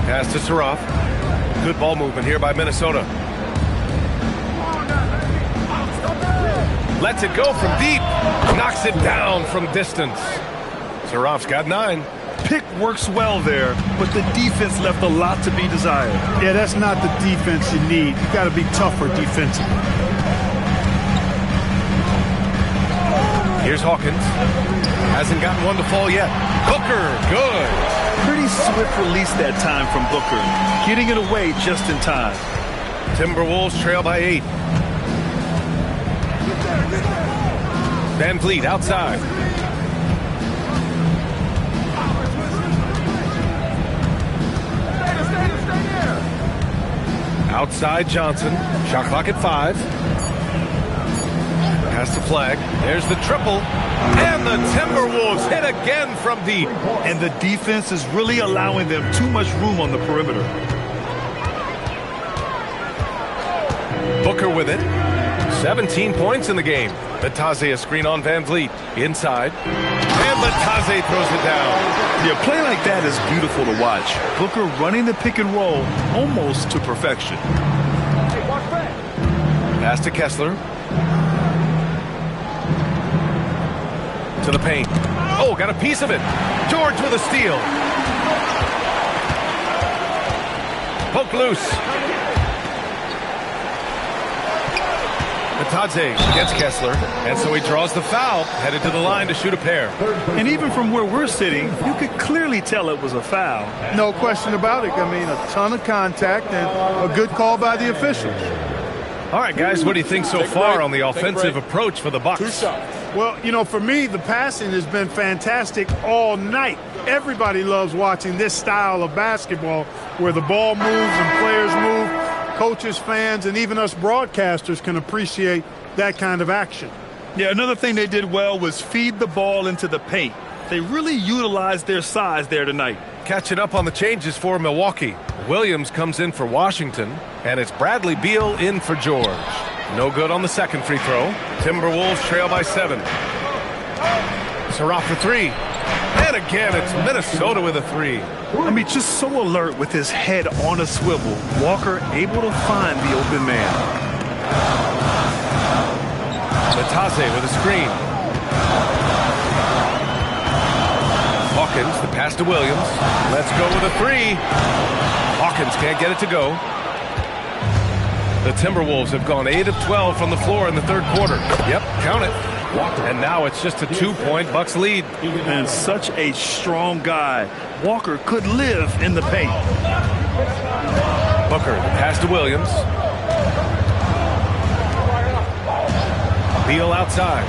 A: Pass to Saraf. Good ball movement here by Minnesota. Lets it go from deep. Knocks it down from distance. Saraf's got 9.
B: Pick works well there, but the defense left a lot to be desired.
C: Yeah, that's not the defense you need. You got to be tougher defensively.
A: Here's Hawkins. Hasn't gotten one to fall yet. Booker, good.
B: Pretty swift release that time from Booker, getting it away just in time.
A: Timberwolves trail by 8. Van Vliet outside. Outside Johnson. Shot clock at 5. Pass the flag. There's the triple. And the Timberwolves hit again from deep.
B: And the defense is really allowing them too much room on the perimeter.
A: Booker with it. 17 points in the game. Batase a screen on Van Vliet. Inside. And Batase throws it down.
B: Yeah, play like that is beautiful to watch. Booker running the pick and roll almost to perfection.
A: Pass to Kessler. To the paint. Oh, got a piece of it. George with a steal. Poke loose. Batadze gets Kessler, and so he draws the foul, headed to the line to shoot a pair.
B: And even from where we're sitting, you could clearly tell it was a foul.
C: No question about it. I mean, a ton of contact and a good call by the officials.
A: All right, guys, what do you think so far on the offensive approach for the Bucks?
C: Well, you know, for me, the passing has been fantastic all night. Everybody loves watching this style of basketball where the ball moves and players move. Coaches, fans, and even us broadcasters can appreciate that kind of action.
B: Yeah, another thing they did well was feed the ball into the paint. They really utilized their size there tonight.
A: Catching up on the changes for Milwaukee. Williams comes in for Washington, and it's Bradley Beal in for George. No good on the second free throw. Timberwolves trail by 7. Saraf for 3. And again, it's Minnesota with a 3.
B: I mean, just so alert with his head on a swivel. Walker able to find the open man.
A: Batase with a screen. Hawkins, the pass to Williams. Let's go with a 3. Hawkins can't get it to go. The Timberwolves have gone 8 of 12 from the floor in the third quarter. Yep, count it. And now it's just a 2-point Bucks lead.
B: And such a strong guy. Walker could live in the paint.
A: Booker, the pass to Williams. Beal outside.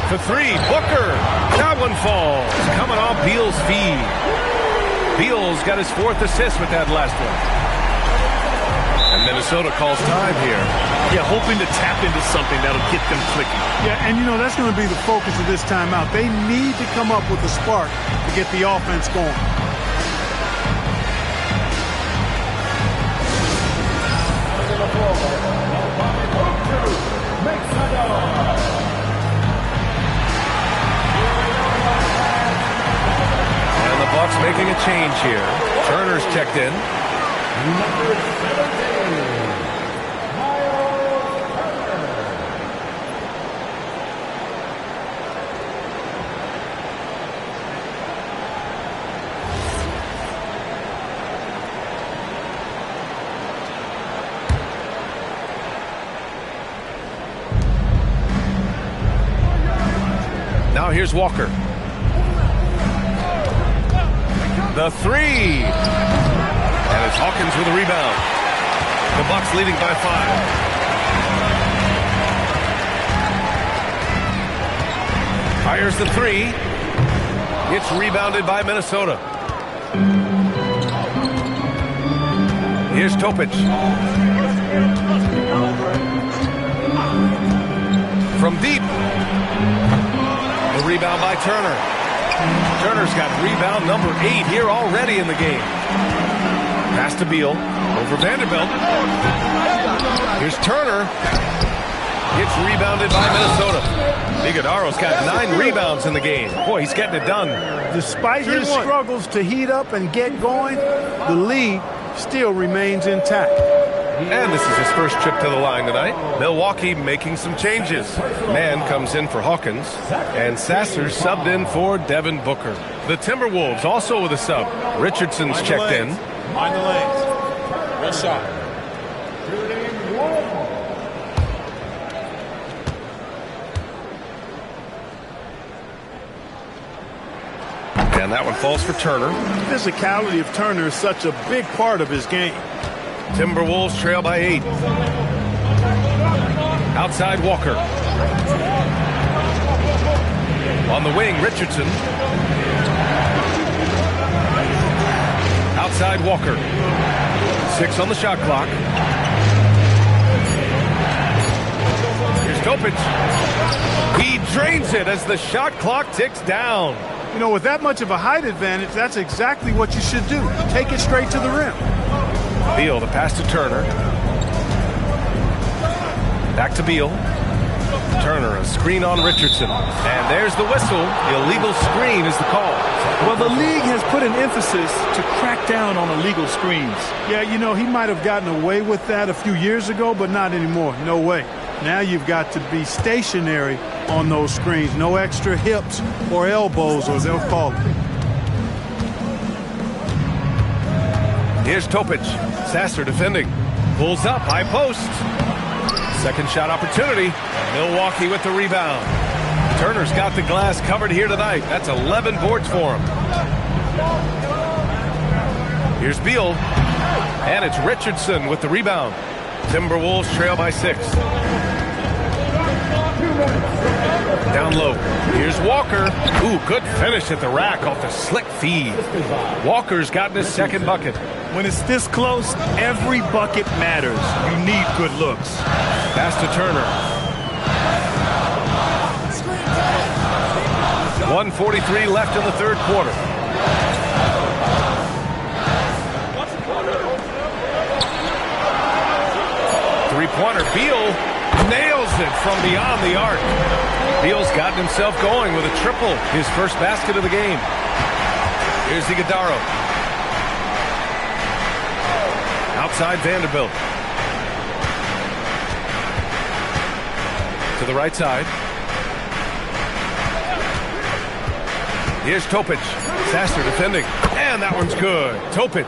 A: For 3, Booker. That one falls. Coming off Beal's feed. Beal's got his 4th assist with that last one. And Minnesota calls time here.
B: Yeah, hoping to tap into something that'll get them clicking.
C: Yeah, and you know, that's going to be the focus of this timeout. They need to come up with a spark to get the offense going.
A: And the Bucks making a change here. Turner's checked in.
E: Number 17.
A: Now here's Walker. The three. And it's Hawkins with a rebound. The Bucks leading by 5. Fires the three. It's rebounded by Minnesota. Here's Topic. From deep. The rebound by Turner. Turner's got rebound number 8 here already in the game. Pass to Beal. Over Vanderbilt. Here's Turner. It's rebounded by Minnesota. Iguodaro's got 9 rebounds in the game. Boy, he's getting it done.
C: Despite his struggles to heat up and get going, the lead still remains intact.
A: And this is his first trip to the line tonight. Milwaukee making some changes. Mann comes in for Hawkins, and Sasser subbed in for Devin Booker. The Timberwolves also with a sub. Richardson's checked in.
G: Mind the lanes. Good shot.
A: And that one falls for Turner.
C: The physicality of Turner is such a big part of his game.
A: Timberwolves trail by 8. Outside Walker. On the wing, Richardson. Outside Walker. 6 on the shot clock. Here's Topic. He drains it as the shot clock ticks down.
C: You know, with that much of a height advantage, that's exactly what you should do. Take it straight to the rim.
A: Beal, the pass to Turner. Back to Beal. Turner, a screen on Richardson. And there's the whistle. The illegal screen is the call.
B: Well, the league has put an emphasis to crack down on illegal screens.
C: Yeah, you know, he might have gotten away with that a few years ago, but not anymore. No way. Now you've got to be stationary on those screens. No extra hips or elbows, or they'll call it.
A: Here's Topic. Sasser defending. Pulls up, high post. Second shot opportunity. Milwaukee with the rebound. Turner's got the glass covered here tonight. That's 11 boards for him. Here's Beal. And it's Richardson with the rebound. Timberwolves trail by 6. Down low. Here's Walker. Ooh, good finish at the rack off the slick feed. Walker's gotten his second bucket.
B: When it's this close, every bucket matters. You need good looks.
A: Pass to Turner. 1:43 left in the third quarter. Three-pointer. Beal nails it from beyond the arc. Beal's gotten himself going with a triple, his first basket of the game. Here's Iguodaro. Outside Vanderbilt. To the right side. Here's Topic. Sasser defending. And that one's good. Topic.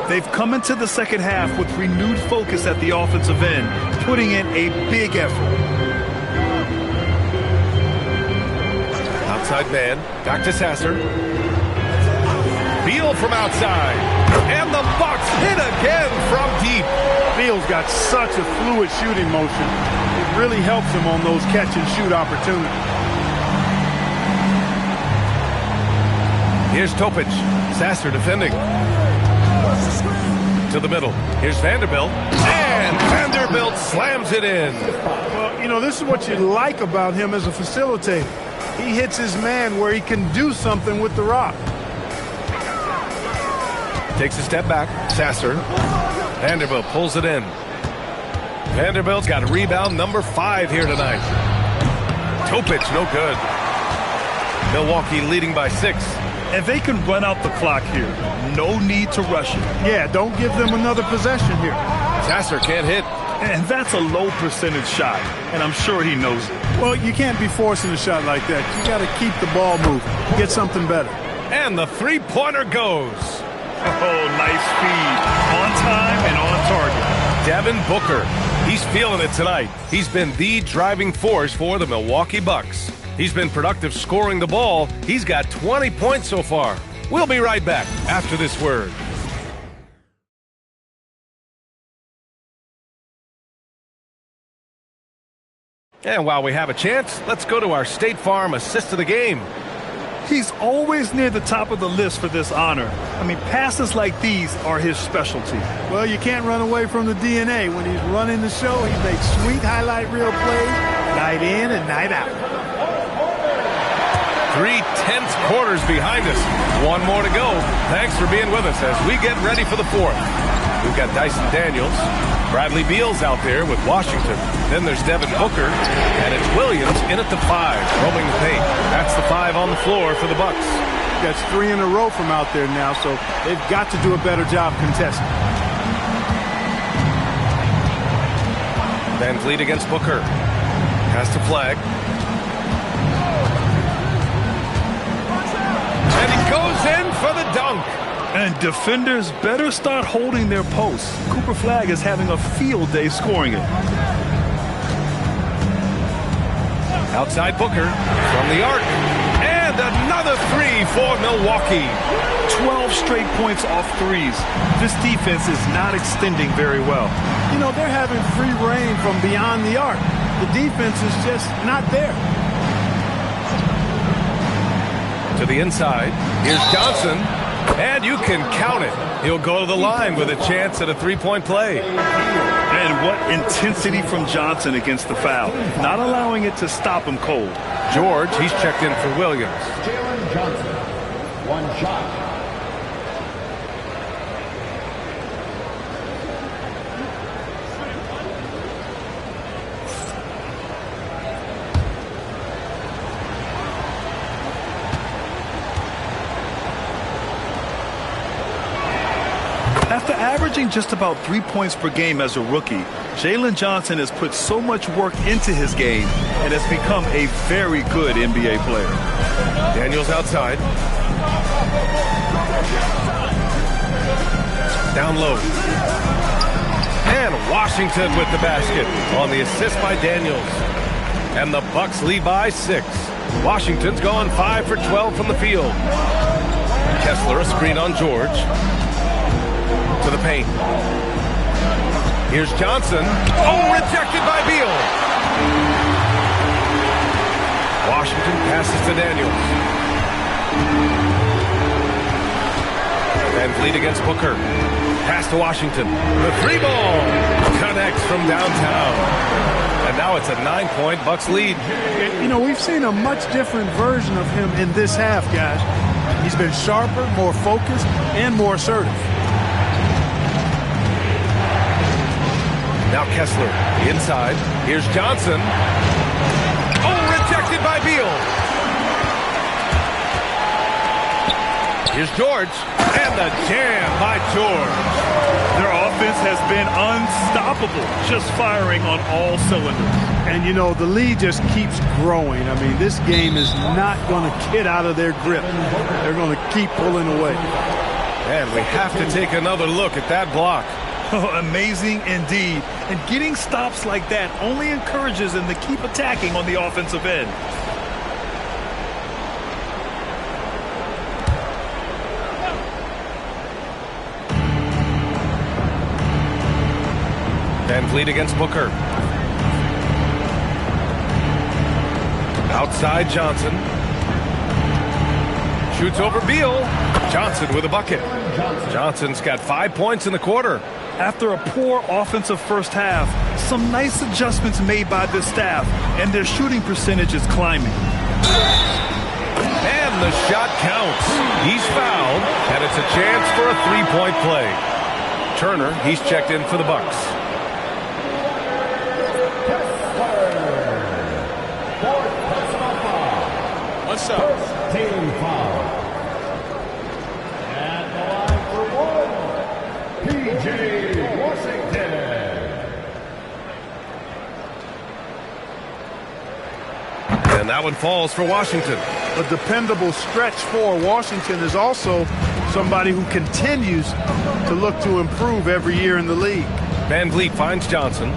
B: They've come into the second half with renewed focus at the offensive end, putting in a big effort.
A: Outside man. Back to Sasser. Beal from outside. And the Bucks hit again from deep.
C: Beal's got such a fluid shooting motion. It really helps him on those catch-and-shoot opportunities.
A: Here's Topic. Sasser defending. To the middle. Here's Vanderbilt. And Vanderbilt slams it in.
C: Well, you know, this is what you like about him as a facilitator. He hits his man where he can do something with the rock.
A: Takes a step back. Sasser. Vanderbilt pulls it in. Vanderbilt's got rebound number 5 here tonight. Topic, no good. Milwaukee leading by 6.
B: And they can run out the clock here. No need to rush it.
C: Yeah, don't give them another possession here.
A: Sasser can't hit.
B: And that's a low percentage shot, and I'm sure he knows it.
C: Well, you can't be forcing a shot like that. You got to keep the ball moving. Get something better.
A: And the three-pointer goes.
B: Oh, nice feed. On time and on target.
A: Devin Booker. He's feeling it tonight. He's been the driving force for the Milwaukee Bucks. He's been productive scoring the ball. He's got 20 points so far. We'll be right back after this word. And while we have a chance, let's go to our State Farm assist of the game.
B: He's always near the top of the list for this honor. I mean, passes like these are his specialty.
C: Well, you can't run away from the DNA. When he's running the show, he makes sweet highlight reel plays night in and night out.
A: 3 tense quarters behind us. One more to go. Thanks for being with us as we get ready for the fourth. We've got Dyson Daniels. Bradley Beal's out there with Washington. Then there's Devin Booker. And it's Williams in at the 5, roaming the paint. That's the 5 on the floor for the Bucks.
C: That's 3 in a row from out there now, so they've got to do a better job contesting.
A: Van Vliet against Booker. Has to flag. And he goes in for the dunk.
B: And defenders better start holding their posts. Cooper Flagg is having a field day scoring it.
A: Outside Booker from the arc. And another 3 for Milwaukee.
B: 12 straight points off threes. This defense is not extending very well.
C: You know, they're having free reign from beyond the arc. The defense is just not there.
A: To the inside. Here's Johnson. And you can count it. He'll go to the line with a chance at a three-point play.
B: And what intensity from Johnson against the foul. Not allowing it to stop him cold.
A: George, he's checked in for Williams.
E: Jalen Johnson, 1 shot.
B: After averaging just about 3 points per game as a rookie, Jalen Johnson has put so much work into his game and has become a very good NBA player.
A: Daniels outside. Down low. And Washington with the basket on the assist by Daniels. And the Bucks lead by 6. Washington's gone 5 for 12 from the field. Kessler, a screen on George. To the paint. Here's Johnson. Oh, rejected by Beal. Washington passes to Daniels. Van Vliet against Booker. Pass to Washington. The 3-ball connects from downtown. And now it's a 9-point Bucks lead.
C: You know, we've seen a much different version of him in this half, guys. He's been sharper, more focused, and more assertive.
A: Now Kessler, inside. Here's Johnson. Oh, rejected by Beal. Here's George. And the jam by George.
B: Their offense has been unstoppable, just firing on all cylinders.
C: And, you know, the lead just keeps growing. I mean, this game is not going to get out of their grip. They're going to keep pulling away.
A: And we have to take another look at that block.
B: Oh, amazing indeed. And getting stops like that only encourages them to keep attacking on the offensive end.
A: Van Vliet against Booker. Outside Johnson. Shoots over Beal. Johnson with a bucket. Johnson's got 5 points in the quarter.
B: After a poor offensive first half, some nice adjustments made by this staff, and their shooting percentage is climbing.
A: And the shot counts. He's fouled, and it's a chance for a three-point play. Turner, he's checked in for the Bucks.
G: What's up?
E: Team foul. At the line for 1, PJ Washington.
A: And that one falls for Washington.
C: A dependable stretch for Washington is also somebody who continues to look to improve every year in the league.
A: Van Vliet finds Johnson.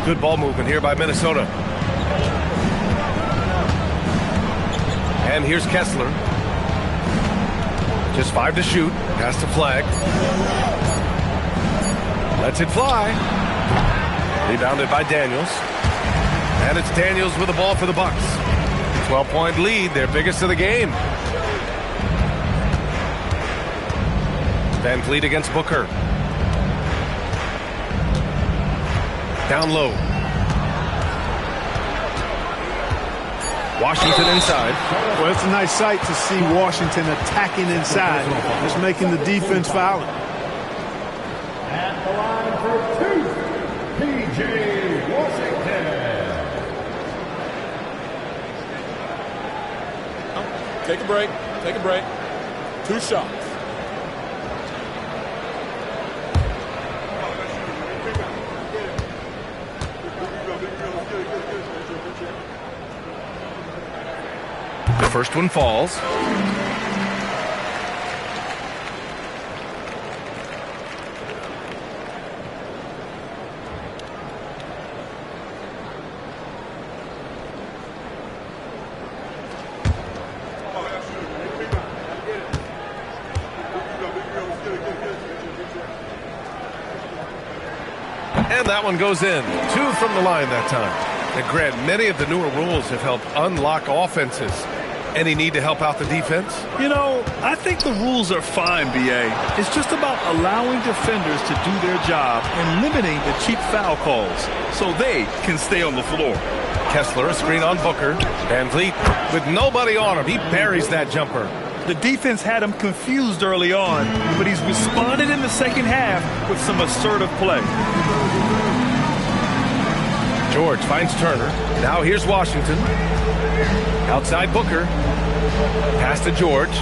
A: Good ball movement here by Minnesota. And here's Kessler. Just 5 to shoot. Pass to Flag. Lets it fly. Rebounded by Daniels. And it's Daniels with the ball for the Bucks. 12-point lead, their biggest of the game. Van Vliet against Booker. Down low. Washington inside.
C: Well, it's a nice sight to see Washington attacking inside, just making the defense foul.
E: At the line for 2, PJ Washington.
G: Take a break. Take a break. 2 shots.
A: The first one falls. And that one goes in. 2 from the line that time. And Grant, many of the newer rules have helped unlock offenses. Any need to help out the defense?
B: You know, I think the rules are fine, B.A. It's just about allowing defenders to do their job and limiting the cheap foul calls so they can stay on the floor.
A: Kessler, a screen on Booker. Van Vliet with nobody on him. He buries that jumper.
B: The defense had him confused early on, but he's responded in the second half with some assertive play.
A: George finds Turner. Now here's Washington. Outside Booker. Pass to George.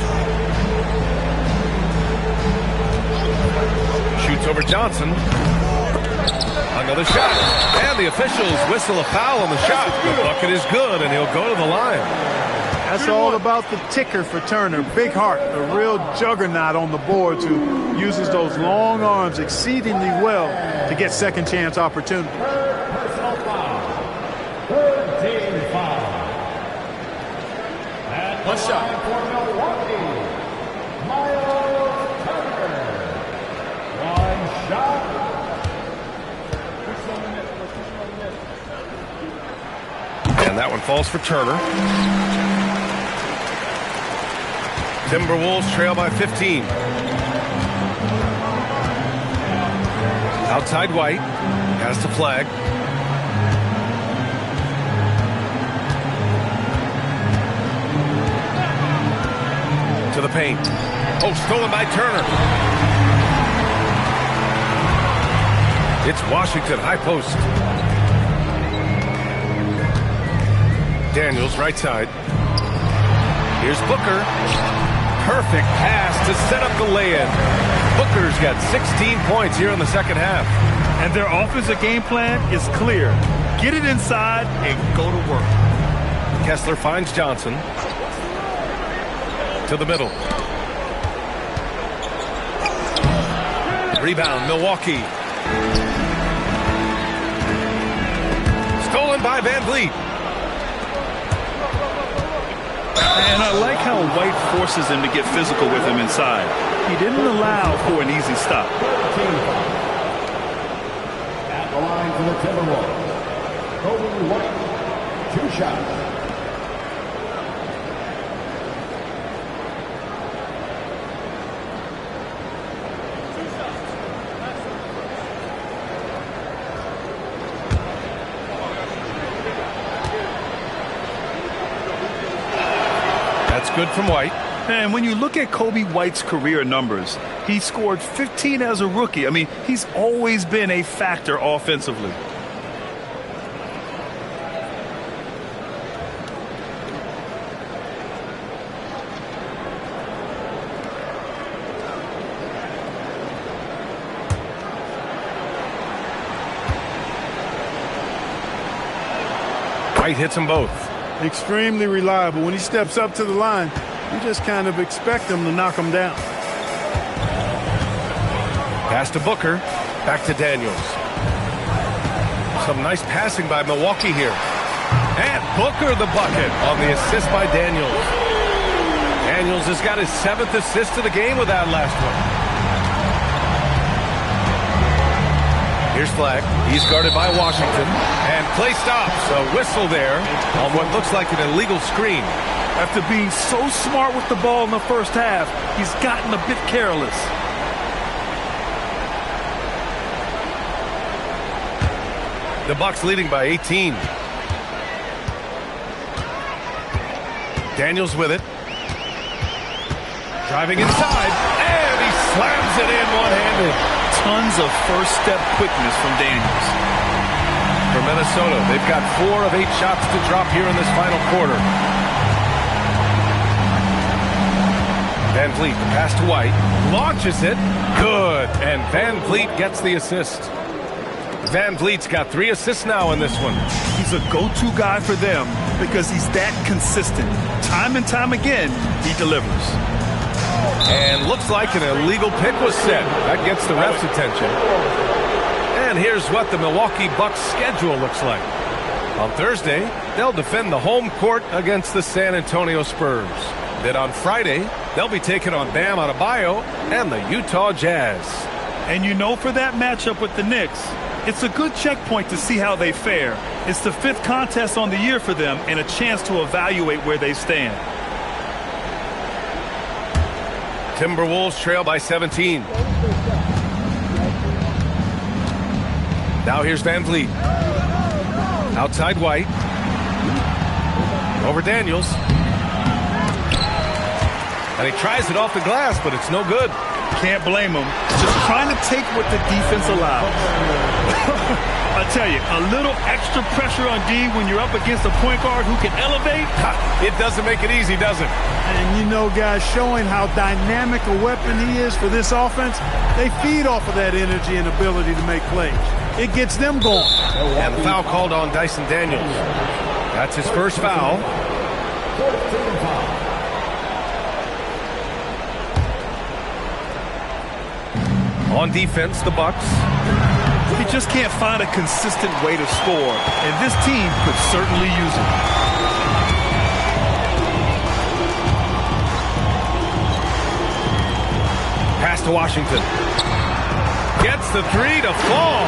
A: Shoots over Johnson. Another shot. And the officials whistle a foul on the shot. The bucket is good, and he'll go to the line.
C: That's all about the ticker for Turner. Big heart, a real juggernaut on the boards who uses those long arms exceedingly well to get second chance opportunity.
E: Personal foul. Third team foul. And
G: 1 shot.
E: for Milwaukee, Miles Turner. 1 shot.
A: And that one falls for Turner. Timberwolves trail by 15. Outside White. Pass to Flag. To the paint. Oh, stolen by Turner. It's Washington, high post. Daniels, right side. Here's Booker. Perfect pass to set up the lay-in. Booker's got 16 points here in the second half.
B: And their offensive game plan is clear. Get it inside and go to work.
A: Kessler finds Johnson. To the middle. Rebound, Milwaukee. Stolen by Van Vliet.
B: And I like how White forces him to get physical with him inside. He didn't allow for an easy stop.
E: At the line for the Timberwolves, Kobe White, 2 shots.
A: Good from White.
B: And when you look at Kobe White's career numbers, he scored 15 as a rookie. I mean, he's always been a factor offensively.
A: White hits them both.
C: Extremely reliable. When he steps up to the line, you just kind of expect him to knock him down.
A: Pass to Booker. Back to Daniels. Some nice passing by Milwaukee here. And Booker the bucket on the assist by Daniels. Daniels has got his 7th assist of the game with that last one. Here's Flag. He's guarded by Washington. And play stops. A whistle there on what looks like an illegal screen.
B: After being so smart with the ball in the first half, he's gotten a bit careless.
A: The Bucks leading by 18. Daniels with it. Driving inside, and he slams it in one-handed.
B: Tons of first-step quickness from Daniels.
A: For Minnesota, they've got 4 of 8 shots to drop here in this final quarter. Van Vliet, the pass to White, launches it, good, and Van Vliet gets the assist. Van Vliet's got 3 assists now in this one.
B: He's a go-to guy for them because he's that consistent. Time and time again, he delivers.
A: And looks like an illegal pick was set. That gets the ref's attention. And here's what the Milwaukee Bucks schedule looks like. On Thursday, they'll defend the home court against the San Antonio Spurs. Then on Friday, they'll be taking on Bam Adebayo and the Utah Jazz.
B: And you know, for that matchup with the Knicks, it's a good checkpoint to see how they fare. It's the 5th contest on the year for them and a chance to evaluate where they stand.
A: Timberwolves trail by 17. Now here's Van Vliet. Outside White. Over Daniels. And he tries it off the glass, but it's no good.
B: Can't blame him. Just trying to take what the defense allows. I tell you, a little extra pressure on D when you're up against a point guard who can elevate.
A: It doesn't make it easy, does it?
C: And you know, guys, showing how dynamic a weapon he is for this offense, they feed off of that energy and ability to make plays. It gets them going.
A: And the foul called on Dyson Daniels. That's his first foul. On defense, the Bucks.
B: He just can't find a consistent way to score, and this team could certainly use it.
A: Pass to Washington. Gets the 3 to fall.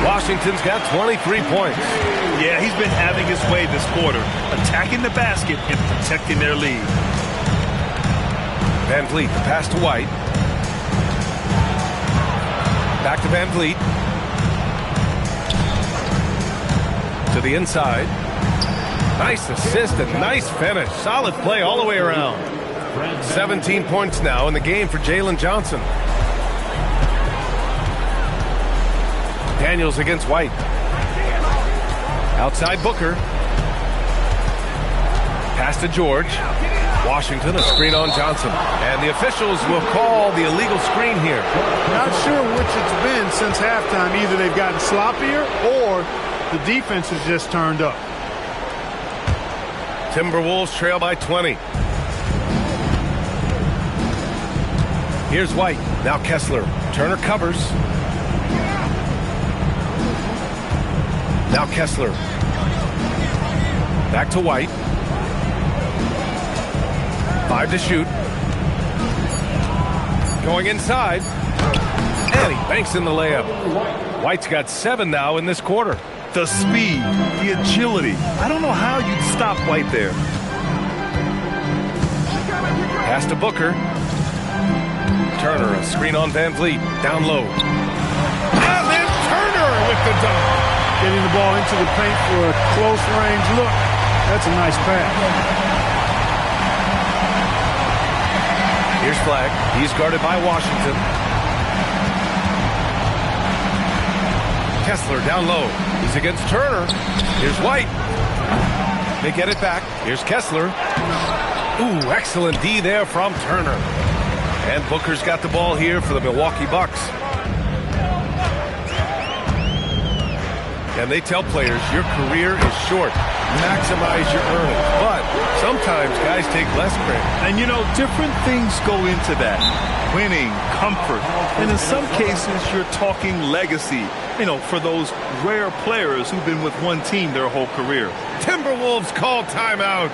A: Washington's got 23 points.
B: Yeah, he's been having his way this quarter, attacking the basket and protecting their lead.
A: Van Vliet, the pass to White. Back to Van Vliet. To the inside. Nice assist and nice finish. Solid play all the way around. 17 points now in the game for Jalen Johnson. Daniels against White. Outside Booker. Pass to George. Washington, a screen on Johnson. And the officials will call the illegal screen here.
C: Not sure which it's been since halftime. Either they've gotten sloppier or the defense has just turned up.
A: Timberwolves trail by 20. Here's White. Now Kessler. Turner covers. Now Kessler. Back to White. 5 to shoot. Going inside. And he banks in the layup. White's got 7 now in this quarter.
B: The speed, the agility. I don't know how you'd stop White there.
A: Pass to Booker. Turner, a screen on Van Vliet. Down low. And then Turner with the dunk.
C: Getting the ball into the paint for a close range look. That's a nice pass.
A: Here's Flag. He's guarded by Washington. Kessler down low. He's against Turner. Here's White. They get it back. Here's Kessler. Ooh, excellent D there from Turner. And Booker's got the ball here for the Milwaukee Bucks. And they tell players, your career is short. Maximize your earnings. But sometimes guys take less credit.
B: And, you know, different things go into that. Winning, comfort, and in some cases, you're talking legacy. You know, for those rare players who've been with one team their whole career.
A: Timberwolves call timeout.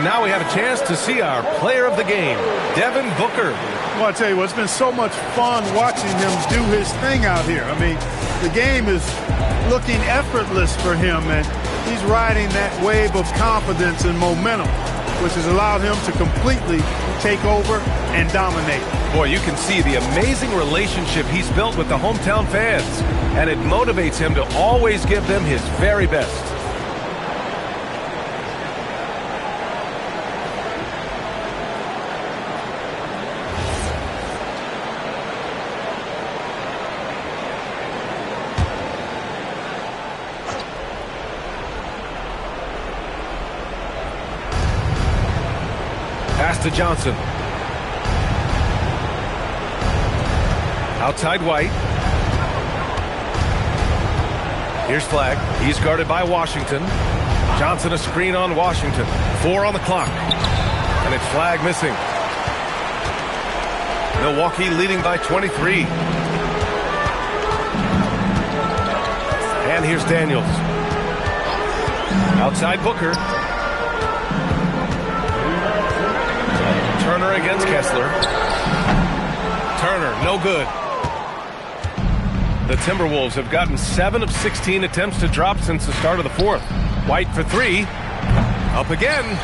A: And now we have a chance to see our player of the game, Devin Booker.
C: Well, I tell you what, it's been so much fun watching him do his thing out here. I mean, the game is looking effortless for him, and he's riding that wave of confidence and momentum, which has allowed him to completely take over and dominate.
A: Boy, you can see the amazing relationship he's built with the hometown fans, and it motivates him to always give them his very best. Pass to Johnson. Outside White. Here's Flag. He's guarded by Washington. Johnson a screen on Washington. 4 on the clock. And it's Flag missing. Milwaukee leading by 23. And here's Daniels. Outside Booker. Turner against Kessler. Turner, no good. The Timberwolves have gotten 7 of 16 attempts to drop since the start of the fourth. White for 3. Up again.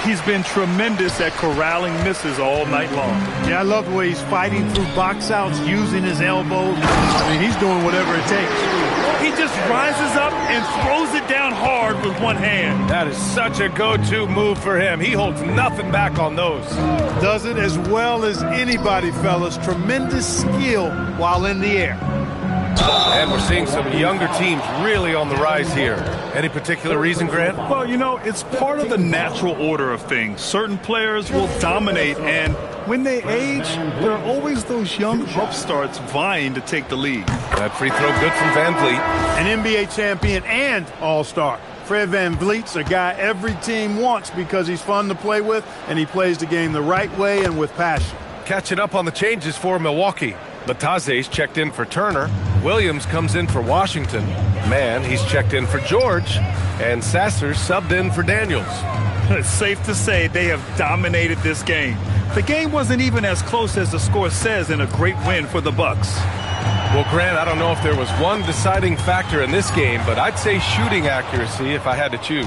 B: He's been tremendous at corralling misses all night long.
C: Yeah, I love the way he's fighting through box outs, using his elbows. I mean, he's doing whatever it takes.
B: He just rises up and throws it down hard with one hand.
A: That is such a go-to move for him. He holds nothing back on those.
C: Does it as well as anybody, fellas. Tremendous skill while in the air.
A: And we're seeing some younger teams really on the rise here. Any particular reason, Grant?
B: Well, you know, it's part of the natural order of things. Certain players will dominate, and when they age, there are always those young upstarts vying to take the lead.
A: That free throw good from Van Vliet.
C: An NBA champion and all-star. Fred VanVleet's a guy every team wants because he's fun to play with, and he plays the game the right way and with passion.
A: Catching up on the changes for Milwaukee. Lataze's checked in for Turner. Williams comes in for Washington. Mann, he's checked in for George. And Sasser's subbed in for Daniels.
B: It's safe to say they have dominated this game. The game wasn't even as close as the score says in a great win for the Bucks.
A: Well, Grant, I don't know if there was one deciding factor in this game, but I'd say shooting accuracy if I had to choose.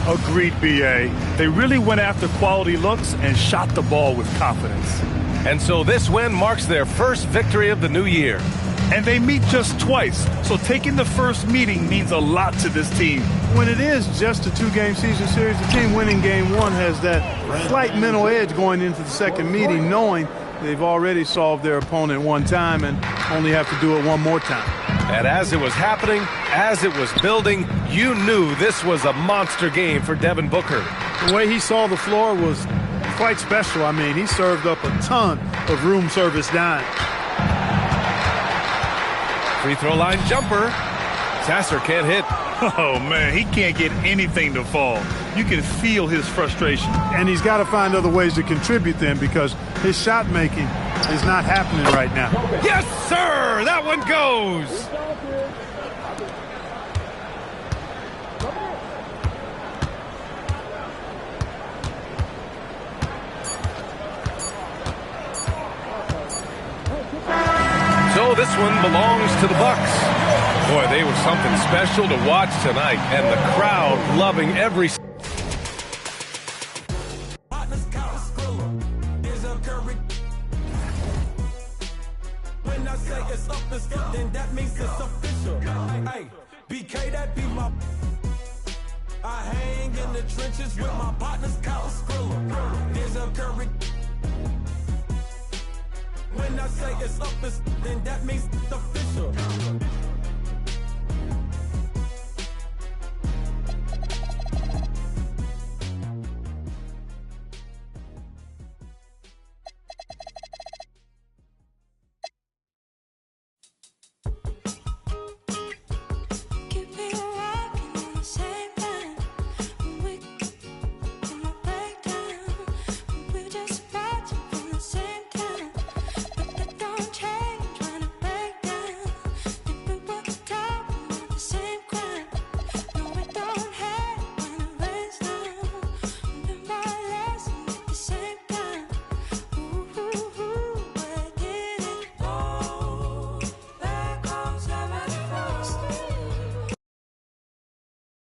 B: Agreed, B.A. They really went after quality looks and shot the ball with confidence.
A: And so this win marks their first victory of the new year.
B: And they meet just twice, so taking the first meeting means a lot to this team.
C: When it is just a 2-game season series, the team winning game 1 has that slight mental edge going into the second meeting, knowing they've already solved their opponent one time and only have to do it one more time.
A: And as it was happening, as it was building, you knew this was a monster game for Devin Booker.
C: The way he saw the floor was quite special. I mean, he served up a ton of room service dimes.
A: Free throw line jumper. Sasser can't hit.
B: Oh, man, he can't get anything to fall. You can feel his frustration.
C: And he's got to find other ways to contribute then, because his shot making is not happening right now.
A: Yes, sir! That one goes! So this one belongs to the Bucks. Boy, they were something special to watch tonight, and the crowd loving every. When I say it's up, it's up, then that means it's official. Hey, BK, that be my. I hang in the trenches with my partners, Kyle Skrilla. There's a Curry. When I say it's up, then that means it's official.